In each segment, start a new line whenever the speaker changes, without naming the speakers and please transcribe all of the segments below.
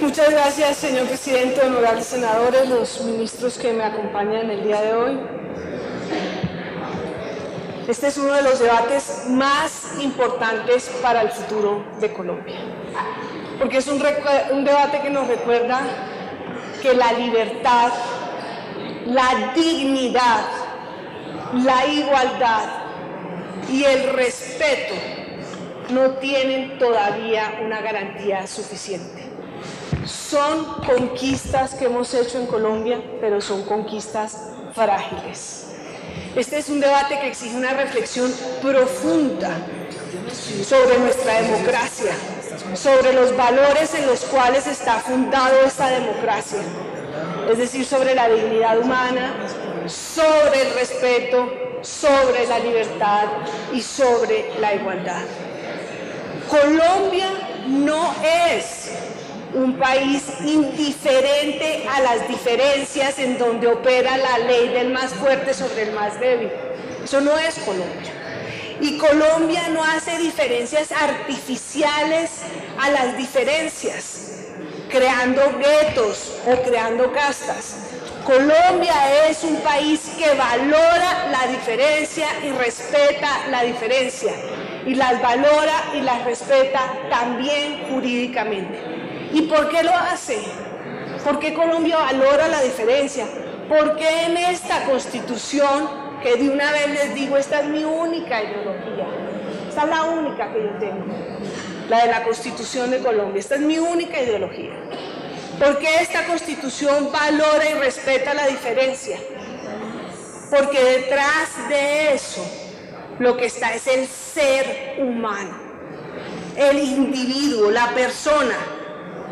Muchas gracias, señor presidente, honorables senadores, los ministros que me acompañan el día de hoy. Este es uno de los debates más importantes para el futuro de Colombia, porque es un debate que nos recuerda que la libertad, la dignidad, la igualdad y el respeto no tienen todavía una garantía suficiente. Son conquistas que hemos hecho en Colombia, pero son conquistas frágiles. Este es un debate que exige una reflexión profunda sobre nuestra democracia, sobre los valores en los cuales está fundado esta democracia, es decir, sobre la dignidad humana, sobre el respeto, sobre la libertad y sobre la igualdad. Colombia no es un país indiferente a las diferencias en donde opera la ley del más fuerte sobre el más débil. Eso no es Colombia. Y Colombia no hace diferencias artificiales a las diferencias, creando guetos o creando castas. Colombia es un país que valora la diferencia y respeta la diferencia, y las valora y las respeta también jurídicamente. ¿Y por qué lo hace? ¿Por qué Colombia valora la diferencia? ¿Por qué en esta Constitución, que de una vez les digo, esta es mi única ideología, esta es la única que yo tengo, la de la Constitución de Colombia, esta es mi única ideología? ¿Por qué esta Constitución valora y respeta la diferencia? Porque detrás de eso lo que está es el ser humano, el individuo, la persona,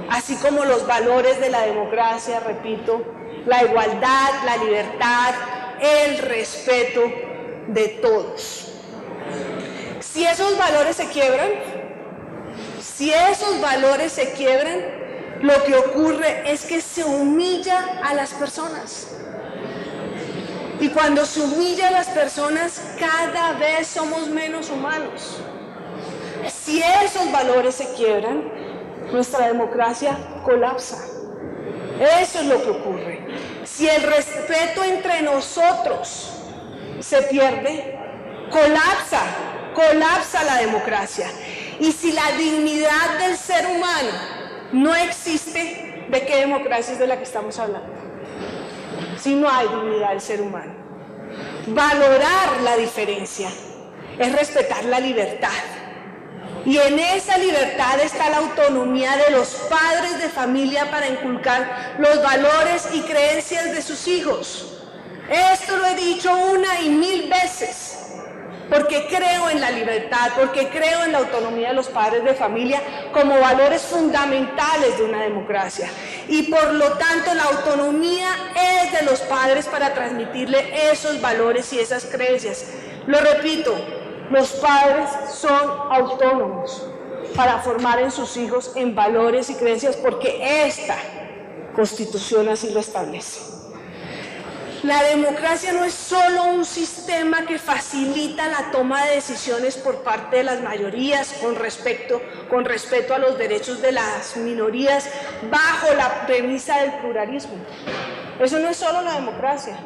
así como los valores de la democracia, repito, la igualdad, la libertad, el respeto de todos. Si esos valores se quiebran, lo que ocurre es que se humilla a las personas. Y cuando se humilla a las personas, cada vez somos menos humanos. Si esos valores se quiebran, nuestra democracia colapsa. Eso es lo que ocurre. Si el respeto entre nosotros se pierde, colapsa la democracia. Y si la dignidad del ser humano no existe, ¿de qué democracia es de la que estamos hablando? Si no hay dignidad del ser humano. Valorar la diferencia es respetar la libertad. Y en esa libertad está la autonomía de los padres de familia para inculcar los valores y creencias de sus hijos. Esto lo he dicho una y mil veces, porque creo en la libertad, porque creo en la autonomía de los padres de familia como valores fundamentales de una democracia. Y por lo tanto la autonomía es de los padres para transmitirle esos valores y esas creencias. Lo repito, los padres son autónomos para formar en sus hijos en valores y creencias, porque esta Constitución así lo establece. La democracia no es solo un sistema que facilita la toma de decisiones por parte de las mayorías con respeto a los derechos de las minorías bajo la premisa del pluralismo. Eso no es solo la democracia.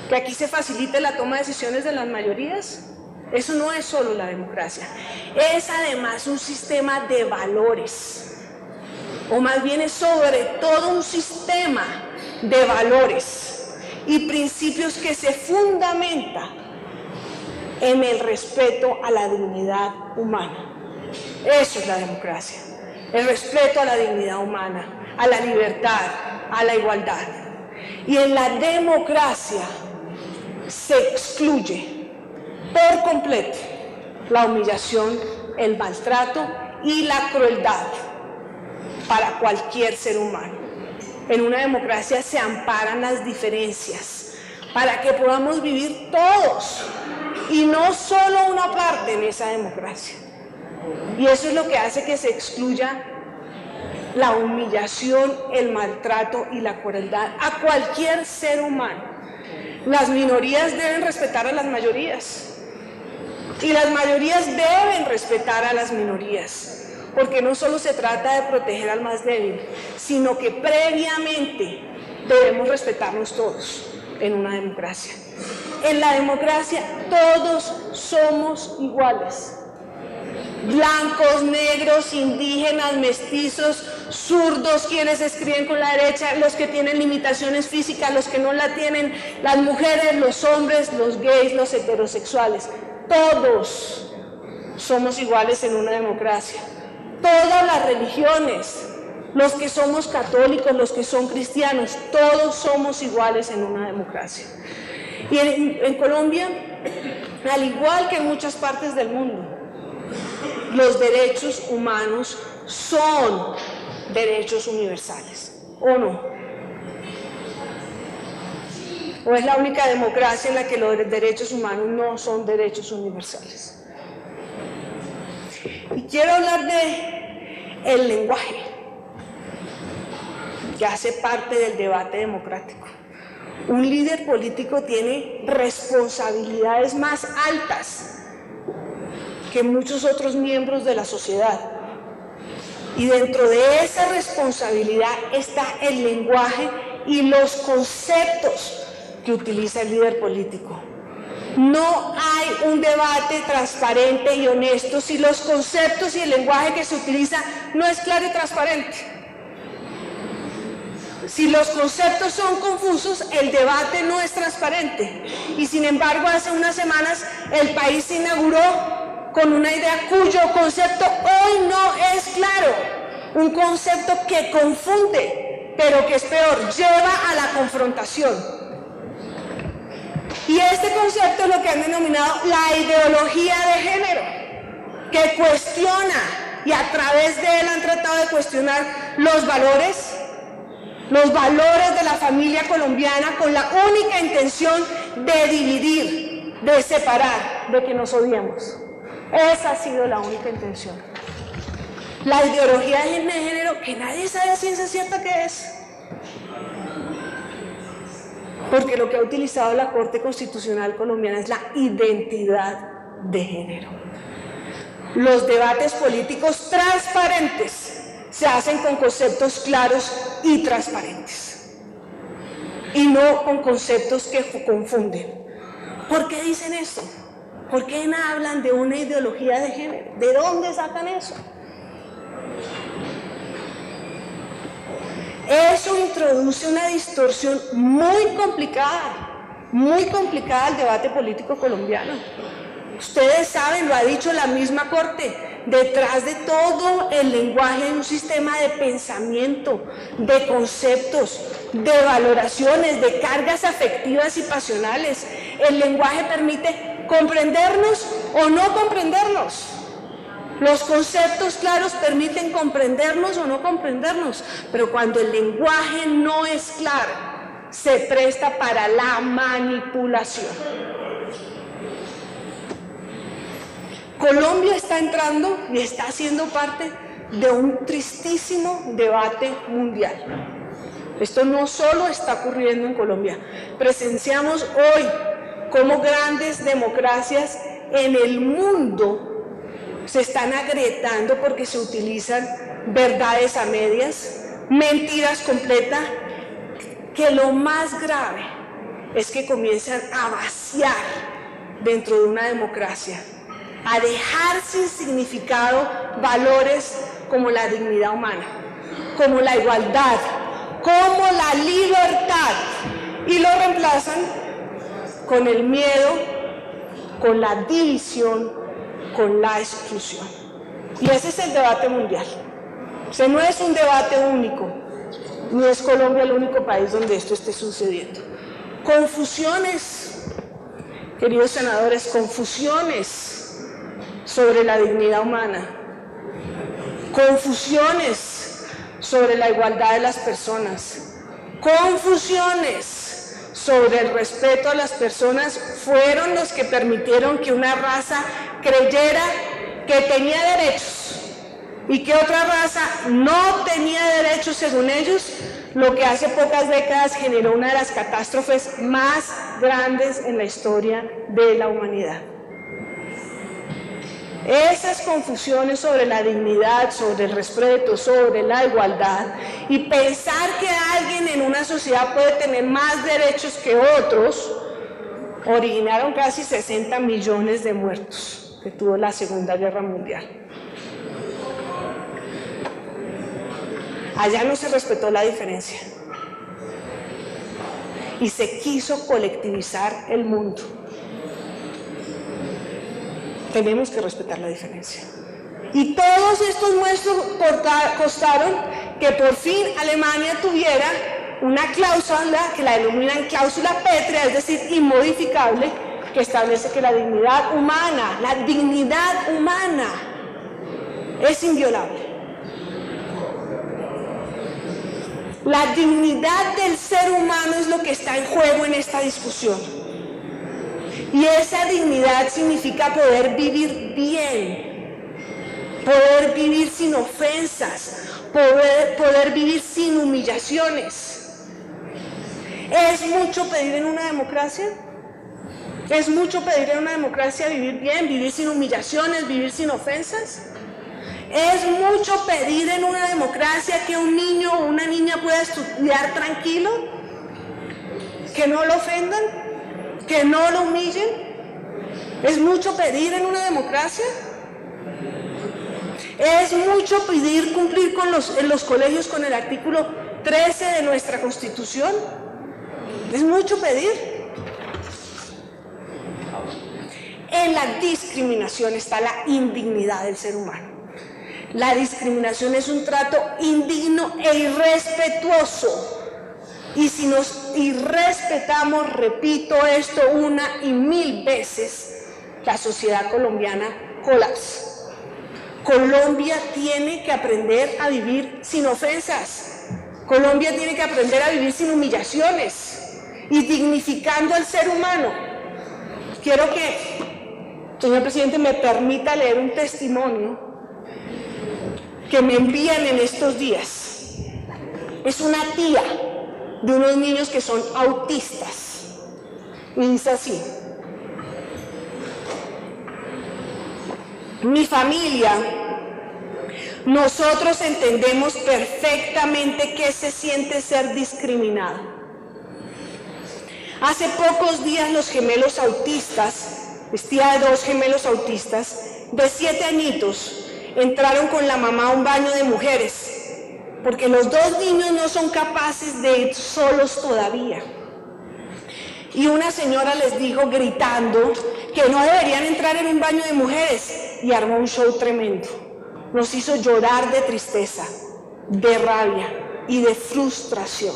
Que aquí se facilite la toma de decisiones de las mayorías, eso no es solo la democracia. Es además un sistema de valores, o más bien es sobre todo un sistema de valores y principios que se fundamenta en el respeto a la dignidad humana. Eso es la democracia, el respeto a la dignidad humana, a la libertad, a la igualdad. Y en la democracia se excluye por completo la humillación, el maltrato y la crueldad para cualquier ser humano. En una democracia se amparan las diferencias para que podamos vivir todos y no solo una parte en esa democracia. Y eso es lo que hace que se excluya la humillación, el maltrato y la crueldad a cualquier ser humano. Las minorías deben respetar a las mayorías y las mayorías deben respetar a las minorías. porque no solo se trata de proteger al más débil, sino que previamente debemos respetarnos todos en una democracia. En la democracia todos somos iguales. Blancos, negros, indígenas, mestizos, zurdos, quienes escriben con la derecha, los que tienen limitaciones físicas, los que no la tienen, las mujeres, los hombres, los gays, los heterosexuales. Todos somos iguales en una democracia. Todas las religiones, los que somos católicos, los que son cristianos, todos somos iguales en una democracia. Y en Colombia, al igual que en muchas partes del mundo, los derechos humanos son derechos universales, ¿o no? ¿O es la única democracia en la que los derechos humanos no son derechos universales? Y quiero hablar de el lenguaje, que hace parte del debate democrático. Un líder político tiene responsabilidades más altas que muchos otros miembros de la sociedad. Y dentro de esa responsabilidad está el lenguaje y los conceptos que utiliza el líder político. No hay un debate transparente y honesto si los conceptos y el lenguaje que se utiliza no es claro y transparente. Si los conceptos son confusos, el debate no es transparente. Y sin embargo, hace unas semanas el país se inauguró con una idea cuyo concepto hoy no es claro, un concepto que confunde, pero que es peor, lleva a la confrontación. Y este concepto es lo que han denominado la ideología de género, que cuestiona, y a través de él han tratado de cuestionar los valores de la familia colombiana con la única intención de dividir, de separar, de que nos odiemos. Esa ha sido la única intención. La ideología de género, que nadie sabe a ciencia cierta qué es. Porque lo que ha utilizado la Corte Constitucional colombiana es la identidad de género. Los debates políticos transparentes se hacen con conceptos claros y transparentes. Y no con conceptos que confunden. ¿Por qué dicen esto? ¿Por qué hablan de una ideología de género? ¿De dónde sacan eso? Eso introduce una distorsión muy complicada al debate político colombiano. Ustedes saben, lo ha dicho la misma Corte, detrás de todo el lenguaje hay un sistema de pensamiento, de conceptos, de valoraciones, de cargas afectivas y pasionales. El lenguaje permite comprendernos o no comprendernos. Los conceptos claros permiten comprendernos o no comprendernos, pero cuando el lenguaje no es claro, se presta para la manipulación. Colombia está entrando y está siendo parte de un tristísimo debate mundial. Esto no solo está ocurriendo en Colombia. Presenciamos hoy cómo grandes democracias en el mundo se están agrietando porque se utilizan verdades a medias, mentiras completas, que lo más grave es que comienzan a vaciar dentro de una democracia, a dejar sin significado valores como la dignidad humana, como la igualdad, como la libertad, y lo reemplazan con el miedo, con la división, con la exclusión. Y ese es el debate mundial. O sea, no es un debate único, ni es Colombia el único país donde esto esté sucediendo. Confusiones, queridos senadores, confusiones sobre la dignidad humana, confusiones sobre la igualdad de las personas, confusiones sobre el respeto a las personas fueron los que permitieron que una raza creyera que tenía derechos y que otra raza no tenía derechos según ellos, lo que hace pocas décadas generó una de las catástrofes más grandes en la historia de la humanidad. Esas confusiones sobre la dignidad, sobre el respeto, sobre la igualdad, y pensar que alguien en una sociedad puede tener más derechos que otros, originaron casi 60 millones de muertos que tuvo la Segunda Guerra Mundial. Allá no se respetó la diferencia y se quiso colectivizar el mundo. Tenemos que respetar la diferencia. Y todos estos muertos costaron que por fin Alemania tuviera una cláusula que la denominan cláusula pétrea, es decir, inmodificable, que establece que la dignidad humana es inviolable. La dignidad del ser humano es lo que está en juego en esta discusión. Y esa dignidad significa poder vivir bien, poder vivir sin ofensas, poder vivir sin humillaciones. ¿Es mucho pedir en una democracia? ¿Es mucho pedir en una democracia vivir bien, vivir sin humillaciones, vivir sin ofensas? ¿Es mucho pedir en una democracia que un niño o una niña pueda estudiar tranquilo? ¿Que no lo ofendan? ¿Que no lo humillen? ¿Es mucho pedir en una democracia? ¿Es mucho pedir cumplir en los colegios con el artículo 13 de nuestra Constitución? ¿Es mucho pedir? En la discriminación está la indignidad del ser humano. La discriminación es un trato indigno e irrespetuoso. Y si nos irrespetamos, repito esto una y mil veces, la sociedad colombiana colapsa. Colombia tiene que aprender a vivir sin ofensas. Colombia tiene que aprender a vivir sin humillaciones y dignificando al ser humano. Quiero que, señor presidente, me permita leer un testimonio que me envían en estos días. Es una tía de unos niños que son autistas. Y dice así: mi familia, nosotros entendemos perfectamente qué se siente ser discriminado. Hace pocos días los gemelos autistas, tía de 2 gemelos autistas, de 7 añitos, entraron con la mamá a un baño de mujeres, porque los 2 niños no son capaces de ir solos todavía. Y una señora les dijo gritando que no deberían entrar en un baño de mujeres, y armó un show tremendo. Nos hizo llorar de tristeza, de rabia y de frustración.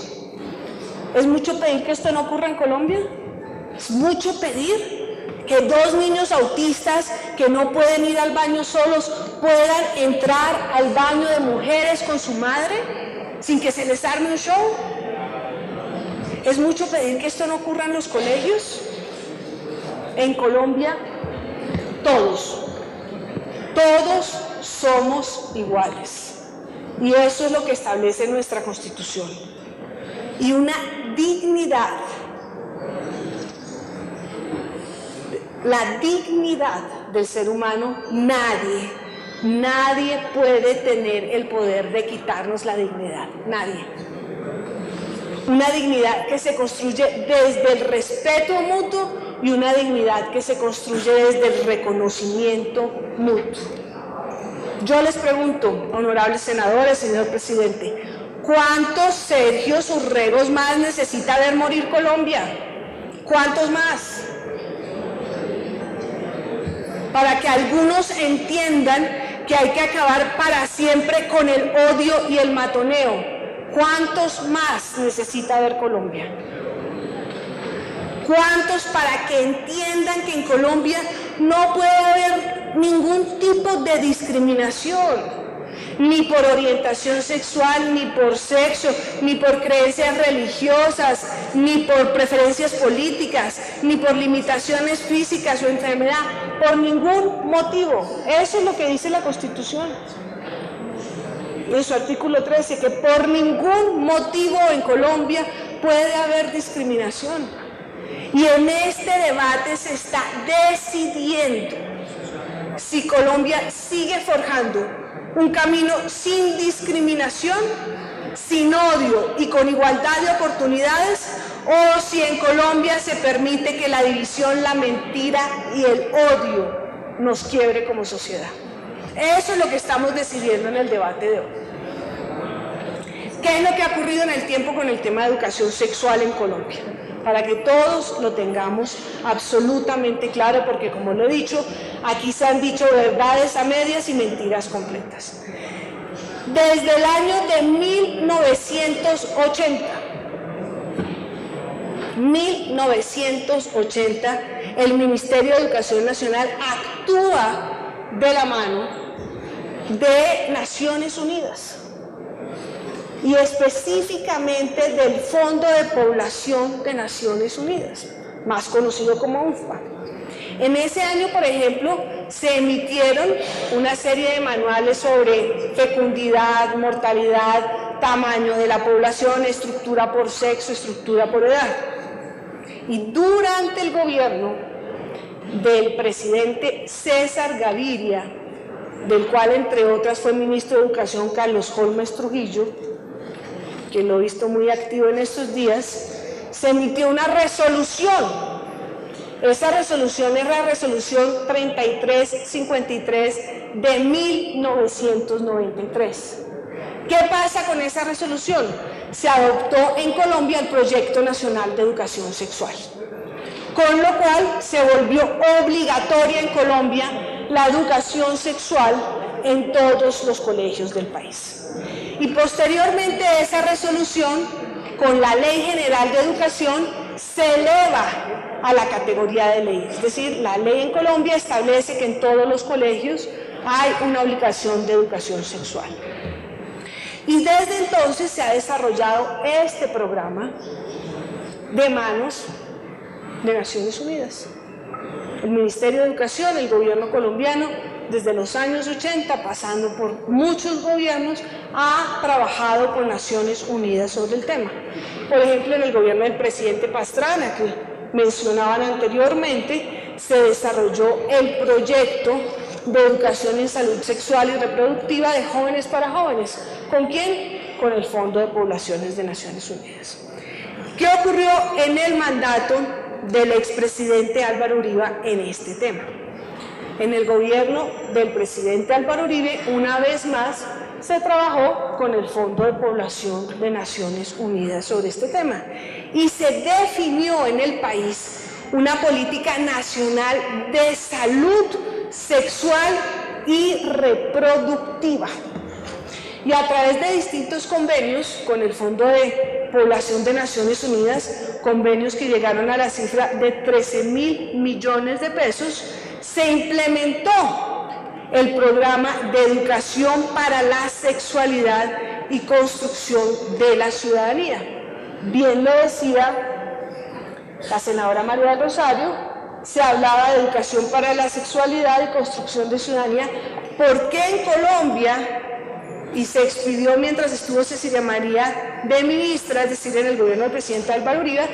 ¿Es mucho pedir que esto no ocurra en Colombia? ¿Es mucho pedir que 2 niños autistas que no pueden ir al baño solos puedan entrar al baño de mujeres con su madre sin que se les arme un show? ¿Es mucho pedir que esto no ocurra en los colegios? En Colombia, todos somos iguales. Y eso es lo que establece nuestra Constitución. Y una dignidad, la dignidad del ser humano, nadie puede tener el poder de quitarnos la dignidad, nadie. Una dignidad que se construye desde el respeto mutuo y una dignidad que se construye desde el reconocimiento mutuo. Yo les pregunto, honorables senadores, señor presidente, ¿cuántos Sergios Urregos más necesita ver morir Colombia? ¿Cuántos más? Para que algunos entiendan que hay que acabar para siempre con el odio y el matoneo. ¿Cuántos más necesita ver Colombia? ¿Cuántos para que entiendan que en Colombia no puede haber ningún tipo de discriminación? Ni por orientación sexual, ni por sexo, ni por creencias religiosas, ni por preferencias políticas, ni por limitaciones físicas o enfermedad, por ningún motivo. Eso es lo que dice la Constitución. En su artículo 13, que por ningún motivo en Colombia puede haber discriminación. Y en este debate se está decidiendo si Colombia sigue forjando un camino sin discriminación, sin odio y con igualdad de oportunidades, o si en Colombia se permite que la división, la mentira y el odio nos quiebre como sociedad. Eso es lo que estamos decidiendo en el debate de hoy. ¿Qué es lo que ha ocurrido en el tiempo con el tema de educación sexual en Colombia? Para que todos lo tengamos absolutamente claro, porque como lo he dicho, aquí se han dicho verdades a medias y mentiras completas. Desde el año de 1980, el Ministerio de Educación Nacional actúa de la mano de Naciones Unidas y específicamente del Fondo de Población de Naciones Unidas, más conocido como UNFPA. En ese año, por ejemplo, se emitieron una serie de manuales sobre fecundidad, mortalidad, tamaño de la población, estructura por sexo, estructura por edad. Y durante el gobierno del presidente César Gaviria, del cual entre otras fue ministro de Educación Carlos Holmes Trujillo, que lo he visto muy activo en estos días, se emitió una resolución. Esa resolución es la resolución 3353 de 1993. ¿Qué pasa con esa resolución? Se adoptó en Colombia el Proyecto Nacional de Educación Sexual, con lo cual se volvió obligatoria en Colombia la educación sexual en todos los colegios del país. Y posteriormente a esa resolución, con la Ley General de Educación, se eleva a la categoría de ley. Es decir, la ley en Colombia establece que en todos los colegios hay una obligación de educación sexual. Y desde entonces se ha desarrollado este programa de manos de Naciones Unidas. El Ministerio de Educación, el gobierno colombiano, desde los años 80, pasando por muchos gobiernos, ha trabajado con Naciones Unidas sobre el tema. Por ejemplo, en el gobierno del presidente Pastrana, que mencionaban anteriormente, se desarrolló el proyecto de educación en salud sexual y reproductiva de jóvenes para jóvenes. ¿Con quién? Con el Fondo de Poblaciones de Naciones Unidas. ¿Qué ocurrió en el mandato del expresidente Álvaro Uribe en este tema? En el gobierno del presidente Álvaro Uribe, una vez más, se trabajó con el Fondo de Población de Naciones Unidas sobre este tema y se definió en el país una política nacional de salud sexual y reproductiva. Y a través de distintos convenios con el Fondo de Población de Naciones Unidas, convenios que llegaron a la cifra de 13.000 millones de pesos, se implementó el programa de educación para la sexualidad y construcción de la ciudadanía. Bien lo decía la senadora María del Rosario, se hablaba de educación para la sexualidad y construcción de ciudadanía. ¿Por qué en Colombia? Y se expidió mientras estuvo Cecilia María de ministra, es decir, en el gobierno del presidente Álvaro Uribe,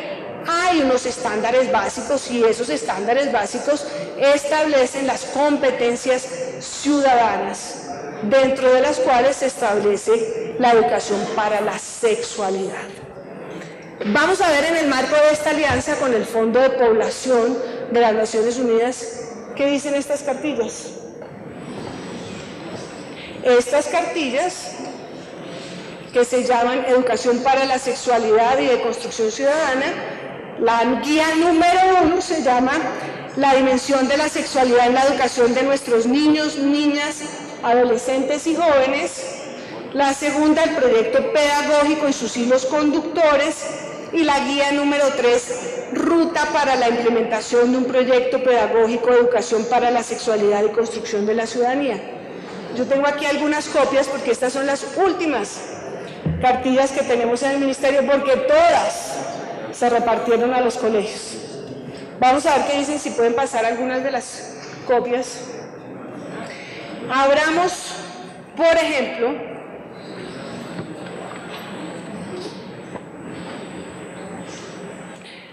hay unos estándares básicos y esos estándares básicos establecen las competencias ciudadanas, dentro de las cuales se establece la educación para la sexualidad. Vamos a ver en el marco de esta alianza con el Fondo de Población de las Naciones Unidas, ¿qué dicen estas cartillas? Estas cartillas, que se llaman Educación para la Sexualidad y de Construcción Ciudadana, la guía número 1 se llama La dimensión de la sexualidad en la educación de nuestros niños, niñas, adolescentes y jóvenes. La segunda, el proyecto pedagógico y sus hilos conductores. Y la guía número 3, Ruta para la implementación de un proyecto pedagógico de educación para la sexualidad y construcción de la ciudadanía. Yo tengo aquí algunas copias porque estas son las últimas cartillas que tenemos en el ministerio, porque todas se repartieron a los colegios. Vamos a ver qué dicen, si pueden pasar algunas de las copias. Abramos, por ejemplo,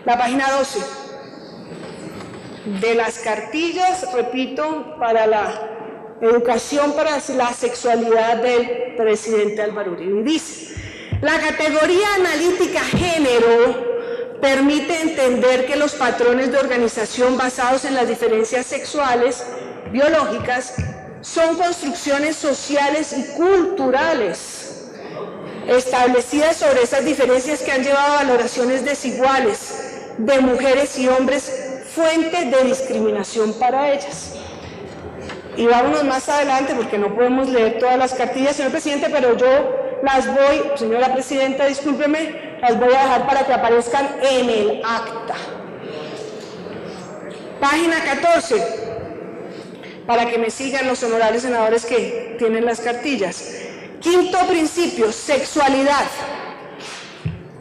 la página 12. de las cartillas, repito, para la educación para la sexualidad del presidente Álvaro Uribe. Dice: la categoría analítica género permite entender que los patrones de organización basados en las diferencias sexuales biológicas son construcciones sociales y culturales establecidas sobre esas diferencias que han llevado a valoraciones desiguales de mujeres y hombres, fuente de discriminación para ellas. Y vámonos más adelante porque no podemos leer todas las cartillas, señor presidente, pero yo las voy, señora presidenta, discúlpeme, las voy a dejar para que aparezcan en el acta. Página 14, para que me sigan los honorables senadores que tienen las cartillas. Quinto principio, sexualidad.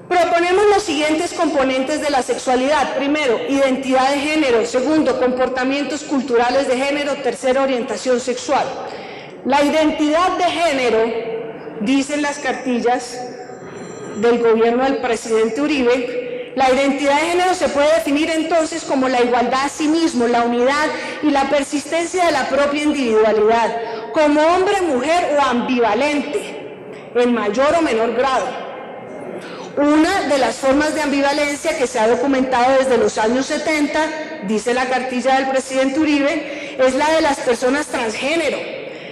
Proponemos los siguientes componentes de la sexualidad. Primero, identidad de género. Segundo, comportamientos culturales de género. Tercero, orientación sexual. La identidad de género, dicen las cartillas del gobierno del presidente Uribe, la identidad de género se puede definir entonces como la igualdad a sí mismo, la unidad y la persistencia de la propia individualidad, como hombre, mujer o ambivalente, en mayor o menor grado. Una de las formas de ambivalencia que se ha documentado desde los años 70, dice la cartilla del presidente Uribe, es la de las personas transgénero,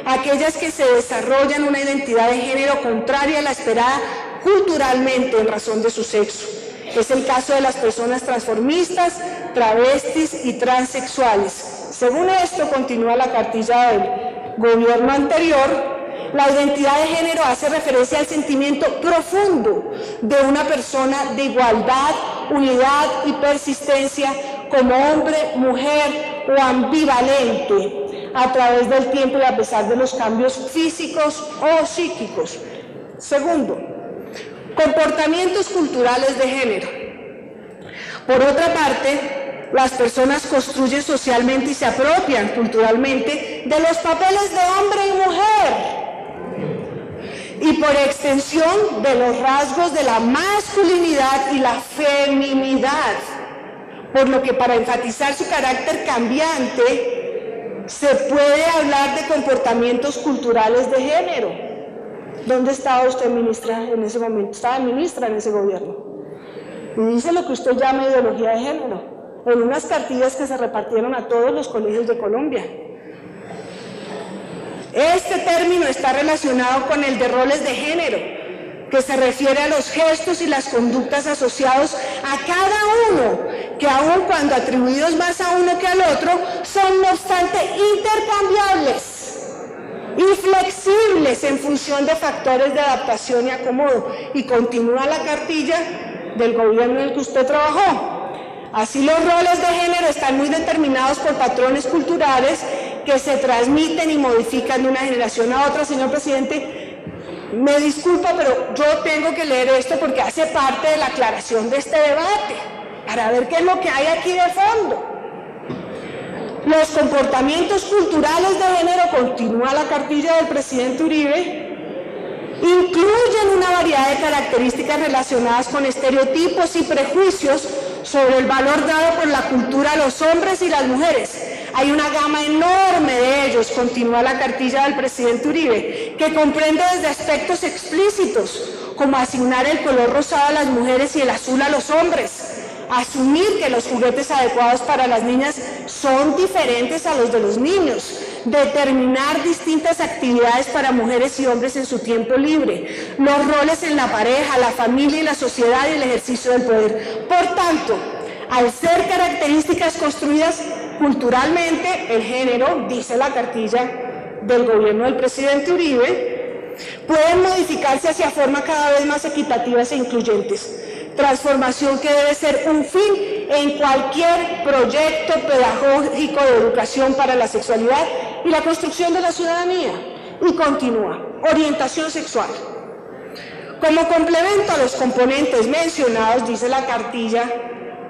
aquellas que se desarrollan una identidad de género contraria a la esperada culturalmente en razón de su sexo. Es el caso de las personas transformistas, travestis y transexuales. Según esto, continúa la cartilla del gobierno anterior, la identidad de género hace referencia al sentimiento profundo de una persona de igualdad, unidad y persistencia como hombre, mujer o ambivalente a través del tiempo y a pesar de los cambios físicos o psíquicos. Segundo, comportamientos culturales de género. Por otra parte, las personas construyen socialmente y se apropian culturalmente de los papeles de hombre y mujer, y por extensión de los rasgos de la masculinidad y la feminidad, por lo que para enfatizar su carácter cambiante se puede hablar de comportamientos culturales de género. ¿Dónde estaba usted, ministra, en ese momento? Estaba ministra en ese gobierno. Y dice lo que usted llama ideología de género, en unas cartillas que se repartieron a todos los colegios de Colombia. Este término está relacionado con el de roles de género, que se refiere a los gestos y las conductas asociados a cada uno, que aun cuando atribuidos más a uno que al otro, son no obstante intercambiables y flexibles en función de factores de adaptación y acomodo. Y continúa la cartilla del gobierno en el que usted trabajó. Así, los roles de género están muy determinados por patrones culturales que se transmiten y modifican de una generación a otra. Señor presidente, me disculpa, pero yo tengo que leer esto porque hace parte de la aclaración de este debate, para ver qué es lo que hay aquí de fondo. Los comportamientos culturales de género, continúa la cartilla del presidente Uribe, incluyen una variedad de características relacionadas con estereotipos y prejuicios sobre el valor dado por la cultura a los hombres y las mujeres. Hay una gama enorme de ellos, continúa la cartilla del presidente Uribe, que comprende desde aspectos explícitos, como asignar el color rosado a las mujeres y el azul a los hombres, asumir que los juguetes adecuados para las niñas son diferentes a los de los niños, determinar distintas actividades para mujeres y hombres en su tiempo libre, los roles en la pareja, la familia y la sociedad y el ejercicio del poder. Por tanto, al ser características construidas culturalmente, el género, dice la cartilla del gobierno del presidente Uribe, pueden modificarse hacia formas cada vez más equitativas e incluyentes. Transformación que debe ser un fin en cualquier proyecto pedagógico de educación para la sexualidad y la construcción de la ciudadanía. Y continúa, orientación sexual. Como complemento a los componentes mencionados, dice la cartilla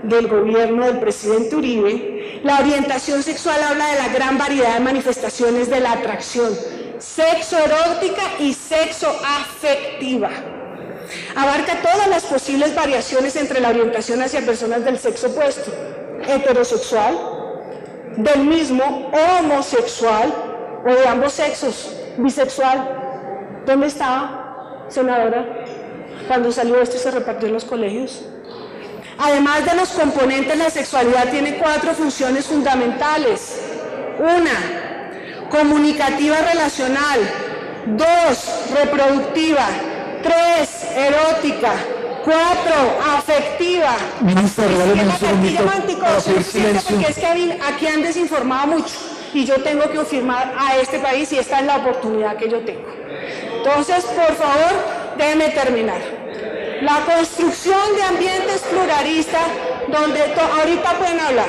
del gobierno del presidente Uribe, la orientación sexual habla de la gran variedad de manifestaciones de la atracción sexoerótica y sexoafectiva. Abarca todas las posibles variaciones entre la orientación hacia personas del sexo opuesto, heterosexual, del mismo homosexual o de ambos sexos, bisexual. ¿Dónde estaba, senadora, cuando salió esto y se repartió en los colegios? Además de los componentes, la sexualidad tiene 4 funciones fundamentales. 1, comunicativa relacional. 2, reproductiva. 3, erótica. 4, afectiva.
Ministra, regáleme un segundito para pedir silencio.
Porque es que aquí han desinformado mucho y yo tengo que confirmar a este país y esta es la oportunidad que yo tengo. Entonces, por favor, déjenme terminar. La construcción de ambientes pluralistas, donde ahorita pueden hablar.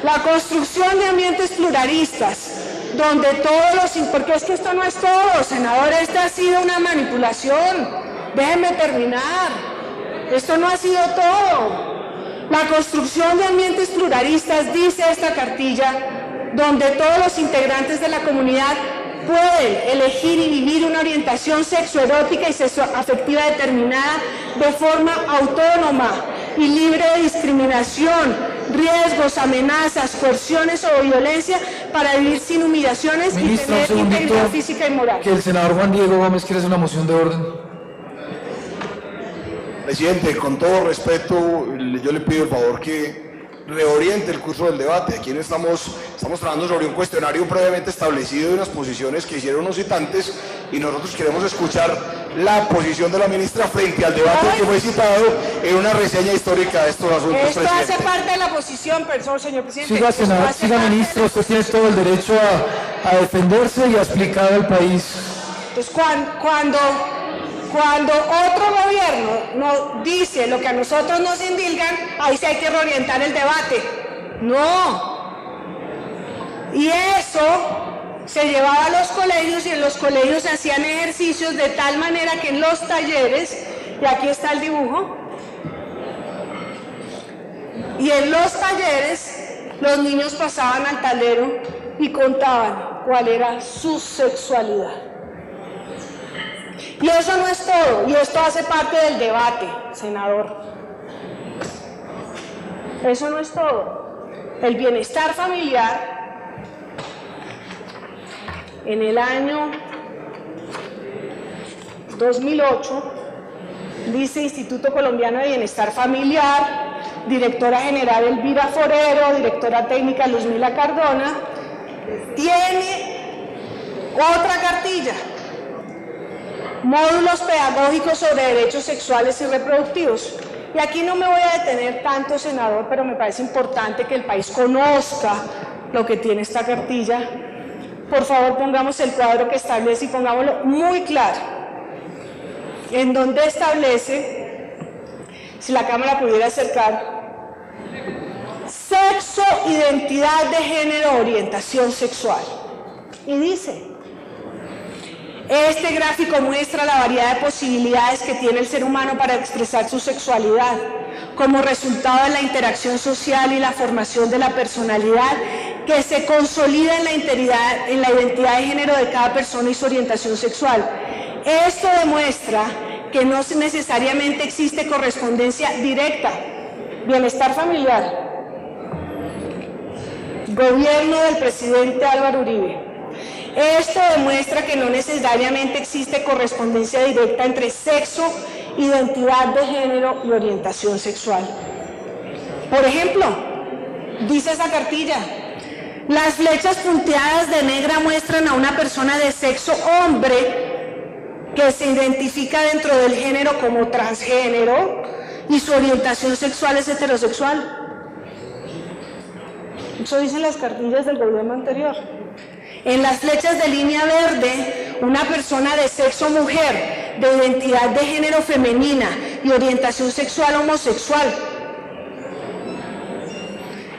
La construcción de ambientes pluralistas, donde todos los... Porque es que esto no es todo, senador, esta ha sido una manipulación. Déjenme terminar. Esto no ha sido todo. La construcción de ambientes pluralistas, dice esta cartilla, donde todos los integrantes de la comunidad pueden elegir y vivir una orientación sexoerótica y sexoafectiva determinada de forma autónoma y libre de discriminación, riesgos, amenazas, coerciones o violencia para vivir sin humillaciones.
Ministra,
y tener integridad física y moral.
Que el senador Juan Diego Gómez quiere hacer una moción de orden.
Presidente, con todo respeto, yo le pido el favor que reoriente el curso del debate. Aquí no estamos trabajando sobre un cuestionario previamente establecido de unas posiciones que hicieron los citantes y nosotros queremos escuchar la posición de la ministra frente al debate que fue citado en una reseña histórica de estos asuntos.
Esto
presidente.
hace parte de la posición, señor presidente.
Siga, senador, siga, ministro, usted tiene todo el derecho a defenderse y a explicar al país.
Entonces, cuando otro gobierno nos dice lo que a nosotros nos indilgan, ahí sí hay que reorientar el debate. No. Y eso se llevaba a los colegios y en los colegios se hacían ejercicios de tal manera que en los talleres, y aquí está el dibujo, y en los talleres los niños pasaban al tablero y contaban cuál era su sexualidad. Y eso no es todo, y esto hace parte del debate, senador. Eso no es todo. El bienestar familiar, en el año 2008, dice Instituto Colombiano de Bienestar Familiar, directora general Elvira Forero, directora técnica Luzmila Cardona, tiene otra cartilla. Módulos pedagógicos sobre derechos sexuales y reproductivos. Y aquí no me voy a detener tanto, senador, pero me parece importante que el país conozca lo que tiene esta cartilla. Por favor, pongamos el cuadro que establece y pongámoslo muy claro. En donde establece, si la cámara pudiera acercar, sexo, identidad de género, orientación sexual. Y dice... Este gráfico muestra la variedad de posibilidades que tiene el ser humano para expresar su sexualidad, como resultado de la interacción social y la formación de la personalidad que se consolida en la identidad de género de cada persona y su orientación sexual. Esto demuestra que no necesariamente existe correspondencia directa. Bienestar familiar. Gobierno del presidente Álvaro Uribe. Esto demuestra que no necesariamente existe correspondencia directa entre sexo, identidad de género y orientación sexual. Por ejemplo, dice esa cartilla, las flechas punteadas de negra muestran a una persona de sexo hombre que se identifica dentro del género como transgénero y su orientación sexual es heterosexual. Eso dicen las cartillas del gobierno anterior. En las flechas de línea verde, una persona de sexo mujer, de identidad de género femenina y orientación sexual homosexual.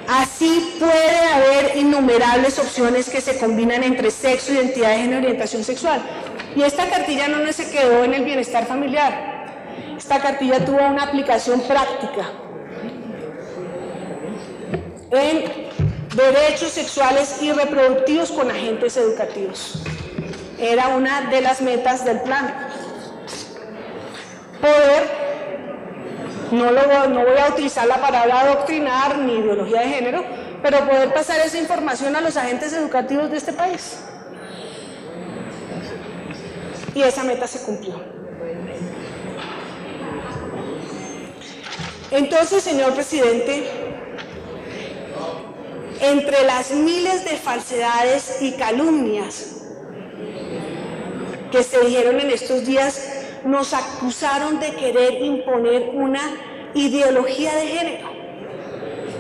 Así puede haber innumerables opciones que se combinan entre sexo, identidad de género y orientación sexual. Y esta cartilla no se quedó en el bienestar familiar. Esta cartilla tuvo una aplicación práctica en derechos sexuales y reproductivos con agentes educativos. Era una de las metas del plan. No voy a utilizar la palabra adoctrinar ni ideología de género, pero poder pasar esa información a los agentes educativos de este país. Y esa meta se cumplió. Entonces, señor presidente, entre las miles de falsedades y calumnias que se dijeron en estos días, nos acusaron de querer imponer una ideología de género,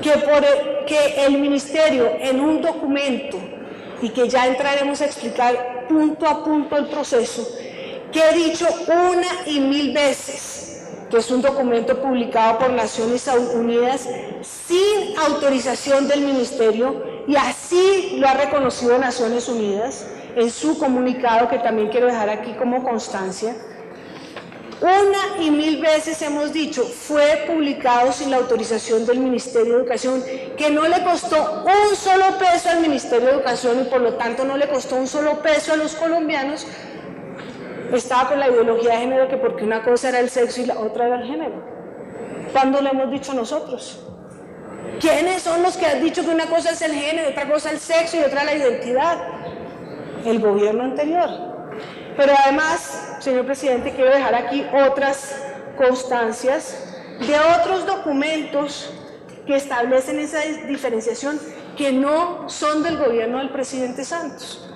que el ministerio en un documento, y que ya entraremos a explicar punto a punto el proceso, que he dicho una y mil veces, que es un documento publicado por Naciones Unidas sin autorización del ministerio, y así lo ha reconocido Naciones Unidas en su comunicado, que también quiero dejar aquí como constancia. Una y mil veces hemos dicho, fue publicado sin la autorización del Ministerio de Educación, que no le costó un solo peso al Ministerio de Educación y por lo tanto no le costó un solo peso a los colombianos. Estaba con la ideología de género, que porque una cosa era el sexo y la otra era el género. ¿Cuándo lo hemos dicho nosotros? ¿Quiénes son los que han dicho que una cosa es el género, otra cosa el sexo y otra la identidad? El gobierno anterior. Pero además, señor presidente, quiero dejar aquí otras constancias de otros documentos que establecen esa diferenciación, que no son del gobierno del presidente Santos.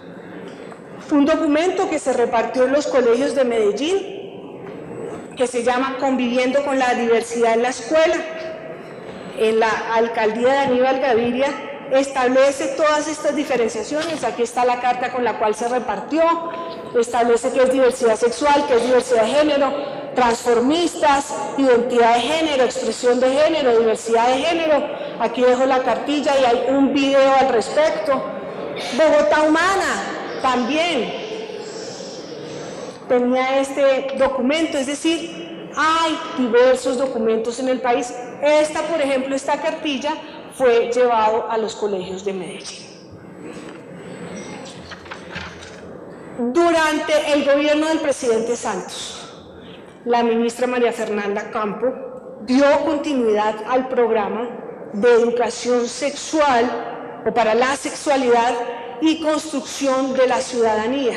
Un documento que se repartió en los colegios de Medellín, que se llama Conviviendo con la diversidad en la escuela. En la alcaldía de Aníbal Gaviria establece todas estas diferenciaciones. Aquí está la carta con la cual se repartió. Establece qué es diversidad sexual, qué es diversidad de género, transformistas, identidad de género, expresión de género, diversidad de género. Aquí dejo la cartilla y hay un video al respecto. Bogotá Humana también tenía este documento, es decir, hay diversos documentos en el país. Por ejemplo, esta cartilla fue llevado a los colegios de Medellín. Durante el gobierno del presidente Santos, la ministra María Fernanda Campo dio continuidad al programa de educación sexual o para la sexualidad y construcción de la ciudadanía.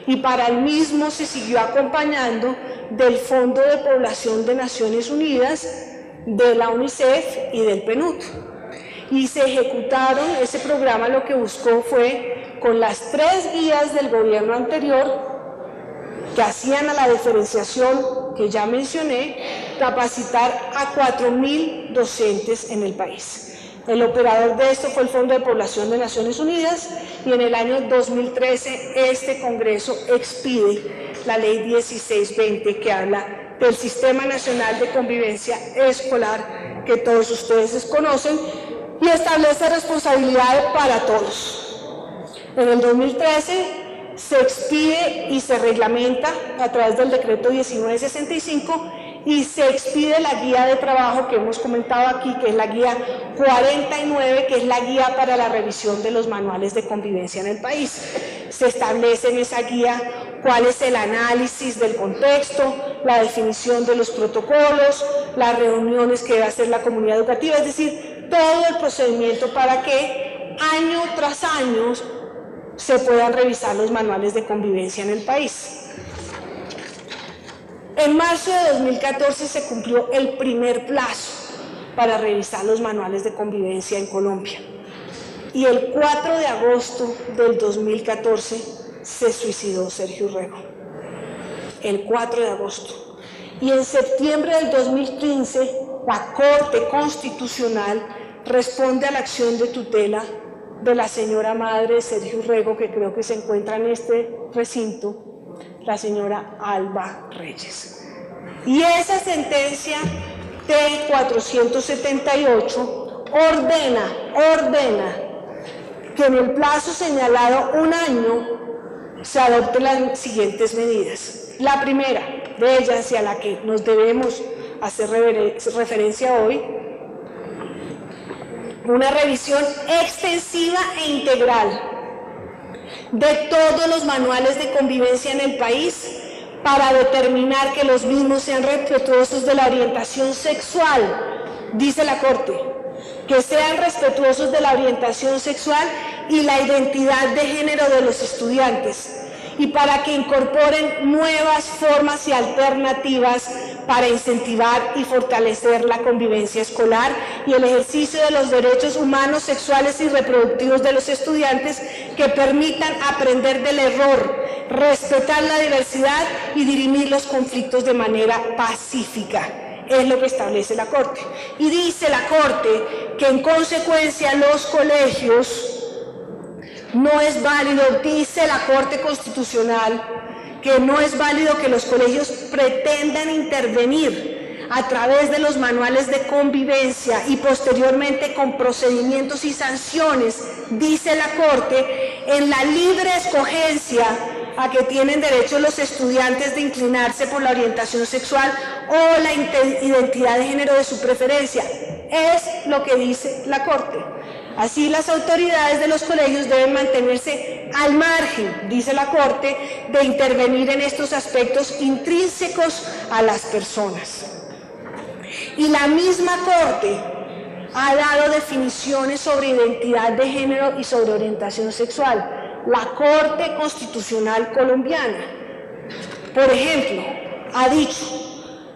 Y para el mismo se siguió acompañando del Fondo de Población de Naciones Unidas, de la UNICEF y del PNUD. Y se ejecutaron, ese programa lo que buscó fue, con las 3 guías del gobierno anterior, que hacían a la diferenciación que ya mencioné, capacitar a 4.000 docentes en el país. El operador de esto fue el Fondo de Población de Naciones Unidas, y en el año 2013 este Congreso expide la Ley 1620, que habla del Sistema Nacional de Convivencia Escolar, que todos ustedes conocen, y establece responsabilidad para todos. En el 2013 se expide y se reglamenta a través del decreto 1965 y se expide la guía de trabajo que hemos comentado aquí, que es la guía 49, que es la guía para la revisión de los manuales de convivencia en el país. Se establece en esa guía cuál es el análisis del contexto, la definición de los protocolos, las reuniones que debe hacer la comunidad educativa, es decir, todo el procedimiento para que año tras año se puedan revisar los manuales de convivencia en el país. En marzo de 2014 se cumplió el primer plazo para revisar los manuales de convivencia en Colombia. Y el 4 de agosto del 2014 se suicidó Sergio Urrego. El 4 de agosto. Y en septiembre del 2015, la Corte Constitucional responde a la acción de tutela de la señora madre de Sergio Urrego, que creo que se encuentra en este recinto, la señora Alba Reyes. Y esa sentencia T-478 ordena que en el plazo señalado, un año, se adopten las siguientes medidas. La primera de ellas, y a la que nos debemos hacer referencia hoy, una revisión extensiva e integral de todos los manuales de convivencia en el país para determinar que los mismos sean respetuosos de la orientación sexual, dice la Corte, que sean respetuosos de la orientación sexual y la identidad de género de los estudiantes, y para que incorporen nuevas formas y alternativas para incentivar y fortalecer la convivencia escolar y el ejercicio de los derechos humanos, sexuales y reproductivos de los estudiantes, que permitan aprender del error, respetar la diversidad y dirimir los conflictos de manera pacífica. Es lo que establece la Corte. Y dice la Corte que en consecuencia los colegios, no es válido, dice la Corte Constitucional, que no es válido que los colegios pretendan intervenir a través de los manuales de convivencia y posteriormente con procedimientos y sanciones, dice la Corte, en la libre escogencia a que tienen derecho los estudiantes de inclinarse por la orientación sexual o la identidad de género de su preferencia. Es lo que dice la Corte. Así, las autoridades de los colegios deben mantenerse al margen, dice la Corte, de intervenir en estos aspectos intrínsecos a las personas. Y la misma Corte ha dado definiciones sobre identidad de género y sobre orientación sexual. La Corte Constitucional colombiana, por ejemplo, ha dicho: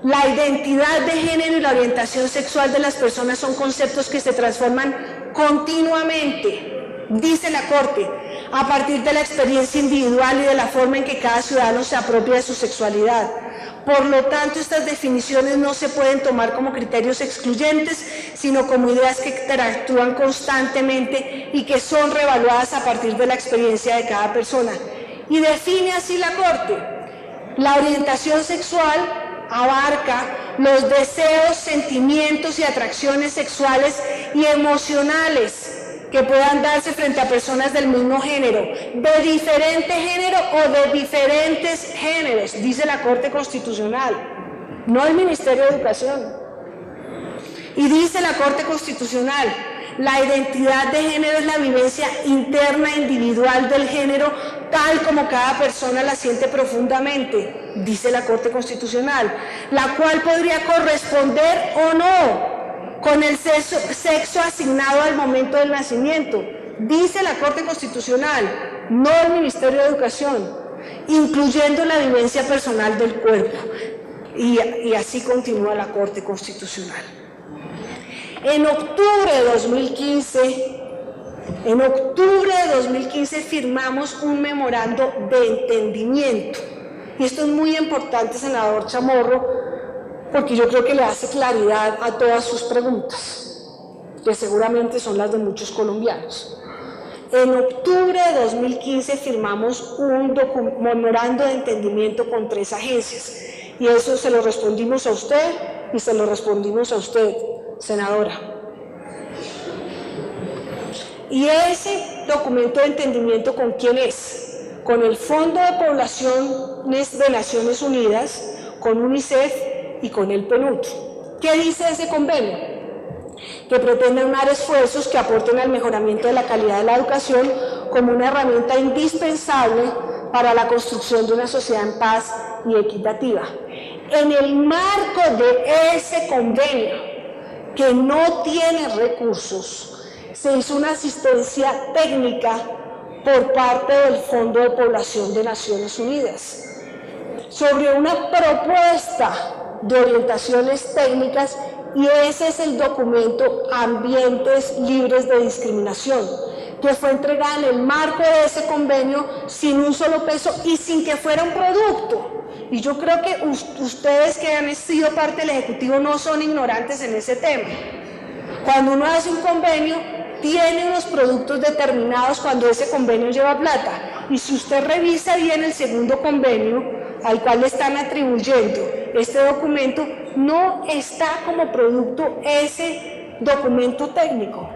la identidad de género y la orientación sexual de las personas son conceptos que se transforman continuamente, dice la Corte, a partir de la experiencia individual y de la forma en que cada ciudadano se apropia de su sexualidad. Por lo tanto, estas definiciones no se pueden tomar como criterios excluyentes, sino como ideas que interactúan constantemente y que son reevaluadas a partir de la experiencia de cada persona. Y define así la Corte: la orientación sexual abarca los deseos, sentimientos y atracciones sexuales y emocionales que puedan darse frente a personas del mismo género, de diferente género o de diferentes géneros, dice la Corte Constitucional, no el Ministerio de Educación. Y dice la Corte Constitucional: la identidad de género es la vivencia interna individual del género tal como cada persona la siente profundamente, dice la Corte Constitucional, la cual podría corresponder o no con el sexo asignado al momento del nacimiento, dice la Corte Constitucional, no el Ministerio de Educación, incluyendo la vivencia personal del cuerpo. Y así continúa la Corte Constitucional. En octubre de 2015 firmamos un memorando de entendimiento. Y esto es muy importante, senador Chamorro, porque yo creo que le hace claridad a todas sus preguntas, que seguramente son las de muchos colombianos. En octubre de 2015 firmamos un memorando de entendimiento con 3 agencias. Y eso se lo respondimos a usted y se lo respondimos a usted, senadora. Y ese documento de entendimiento, ¿con quién es? Con el Fondo de Poblaciones de Naciones Unidas, con UNICEF y con el PNUD. ¿Qué dice ese convenio? Que pretende unar esfuerzos que aporten al mejoramiento de la calidad de la educación como una herramienta indispensable para la construcción de una sociedad en paz y equitativa. En el marco de ese convenio, que no tiene recursos, se hizo una asistencia técnica por parte del Fondo de Población de Naciones Unidas sobre una propuesta de orientaciones técnicas, y ese es el documento Ambientes Libres de Discriminación, que fue entregada en el marco de ese convenio sin un solo peso y sin que fuera un producto. Y yo creo que ustedes que han sido parte del Ejecutivo no son ignorantes en ese tema. Cuando uno hace un convenio, tiene unos productos determinados cuando ese convenio lleva plata. Y si usted revisa bien el segundo convenio, al cual le están atribuyendo este documento, no está como producto ese documento técnico.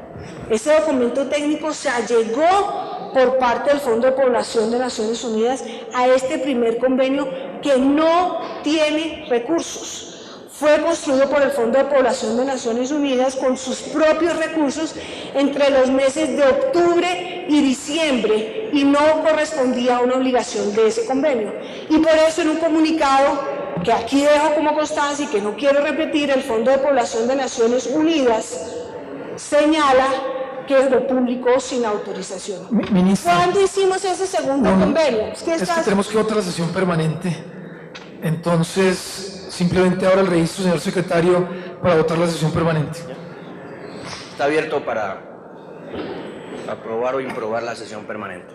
Ese documento técnico se allegó por parte del Fondo de Población de Naciones Unidas a este primer convenio que no tiene recursos. Fue construido por el Fondo de Población de Naciones Unidas con sus propios recursos entre los meses de octubre y diciembre y no correspondía a una obligación de ese convenio. Y por eso, en un comunicado que aquí dejo como constancia y que no quiero repetir, el Fondo de Población de Naciones Unidas señala que lo publicó sin autorización.
Ministra.
¿Cuándo hicimos ese segundo convenio?
Es que tenemos que votar la sesión permanente. Entonces, simplemente ahora el registro, señor secretario, para votar la sesión permanente.
Está abierto para aprobar o improbar la sesión permanente.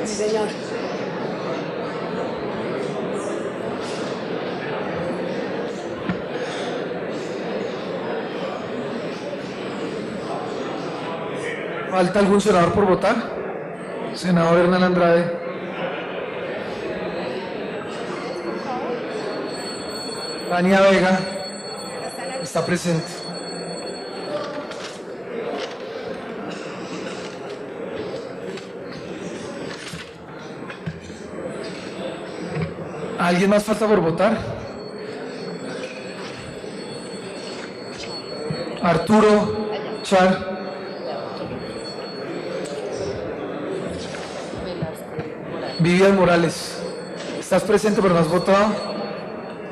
Señor.
¿Falta algún senador por votar? Senador Hernán Andrade. Tania Vega está presente. ¿Alguien más falta por votar? Arturo Char. Vivian Morales. ¿Estás presente pero no has votado?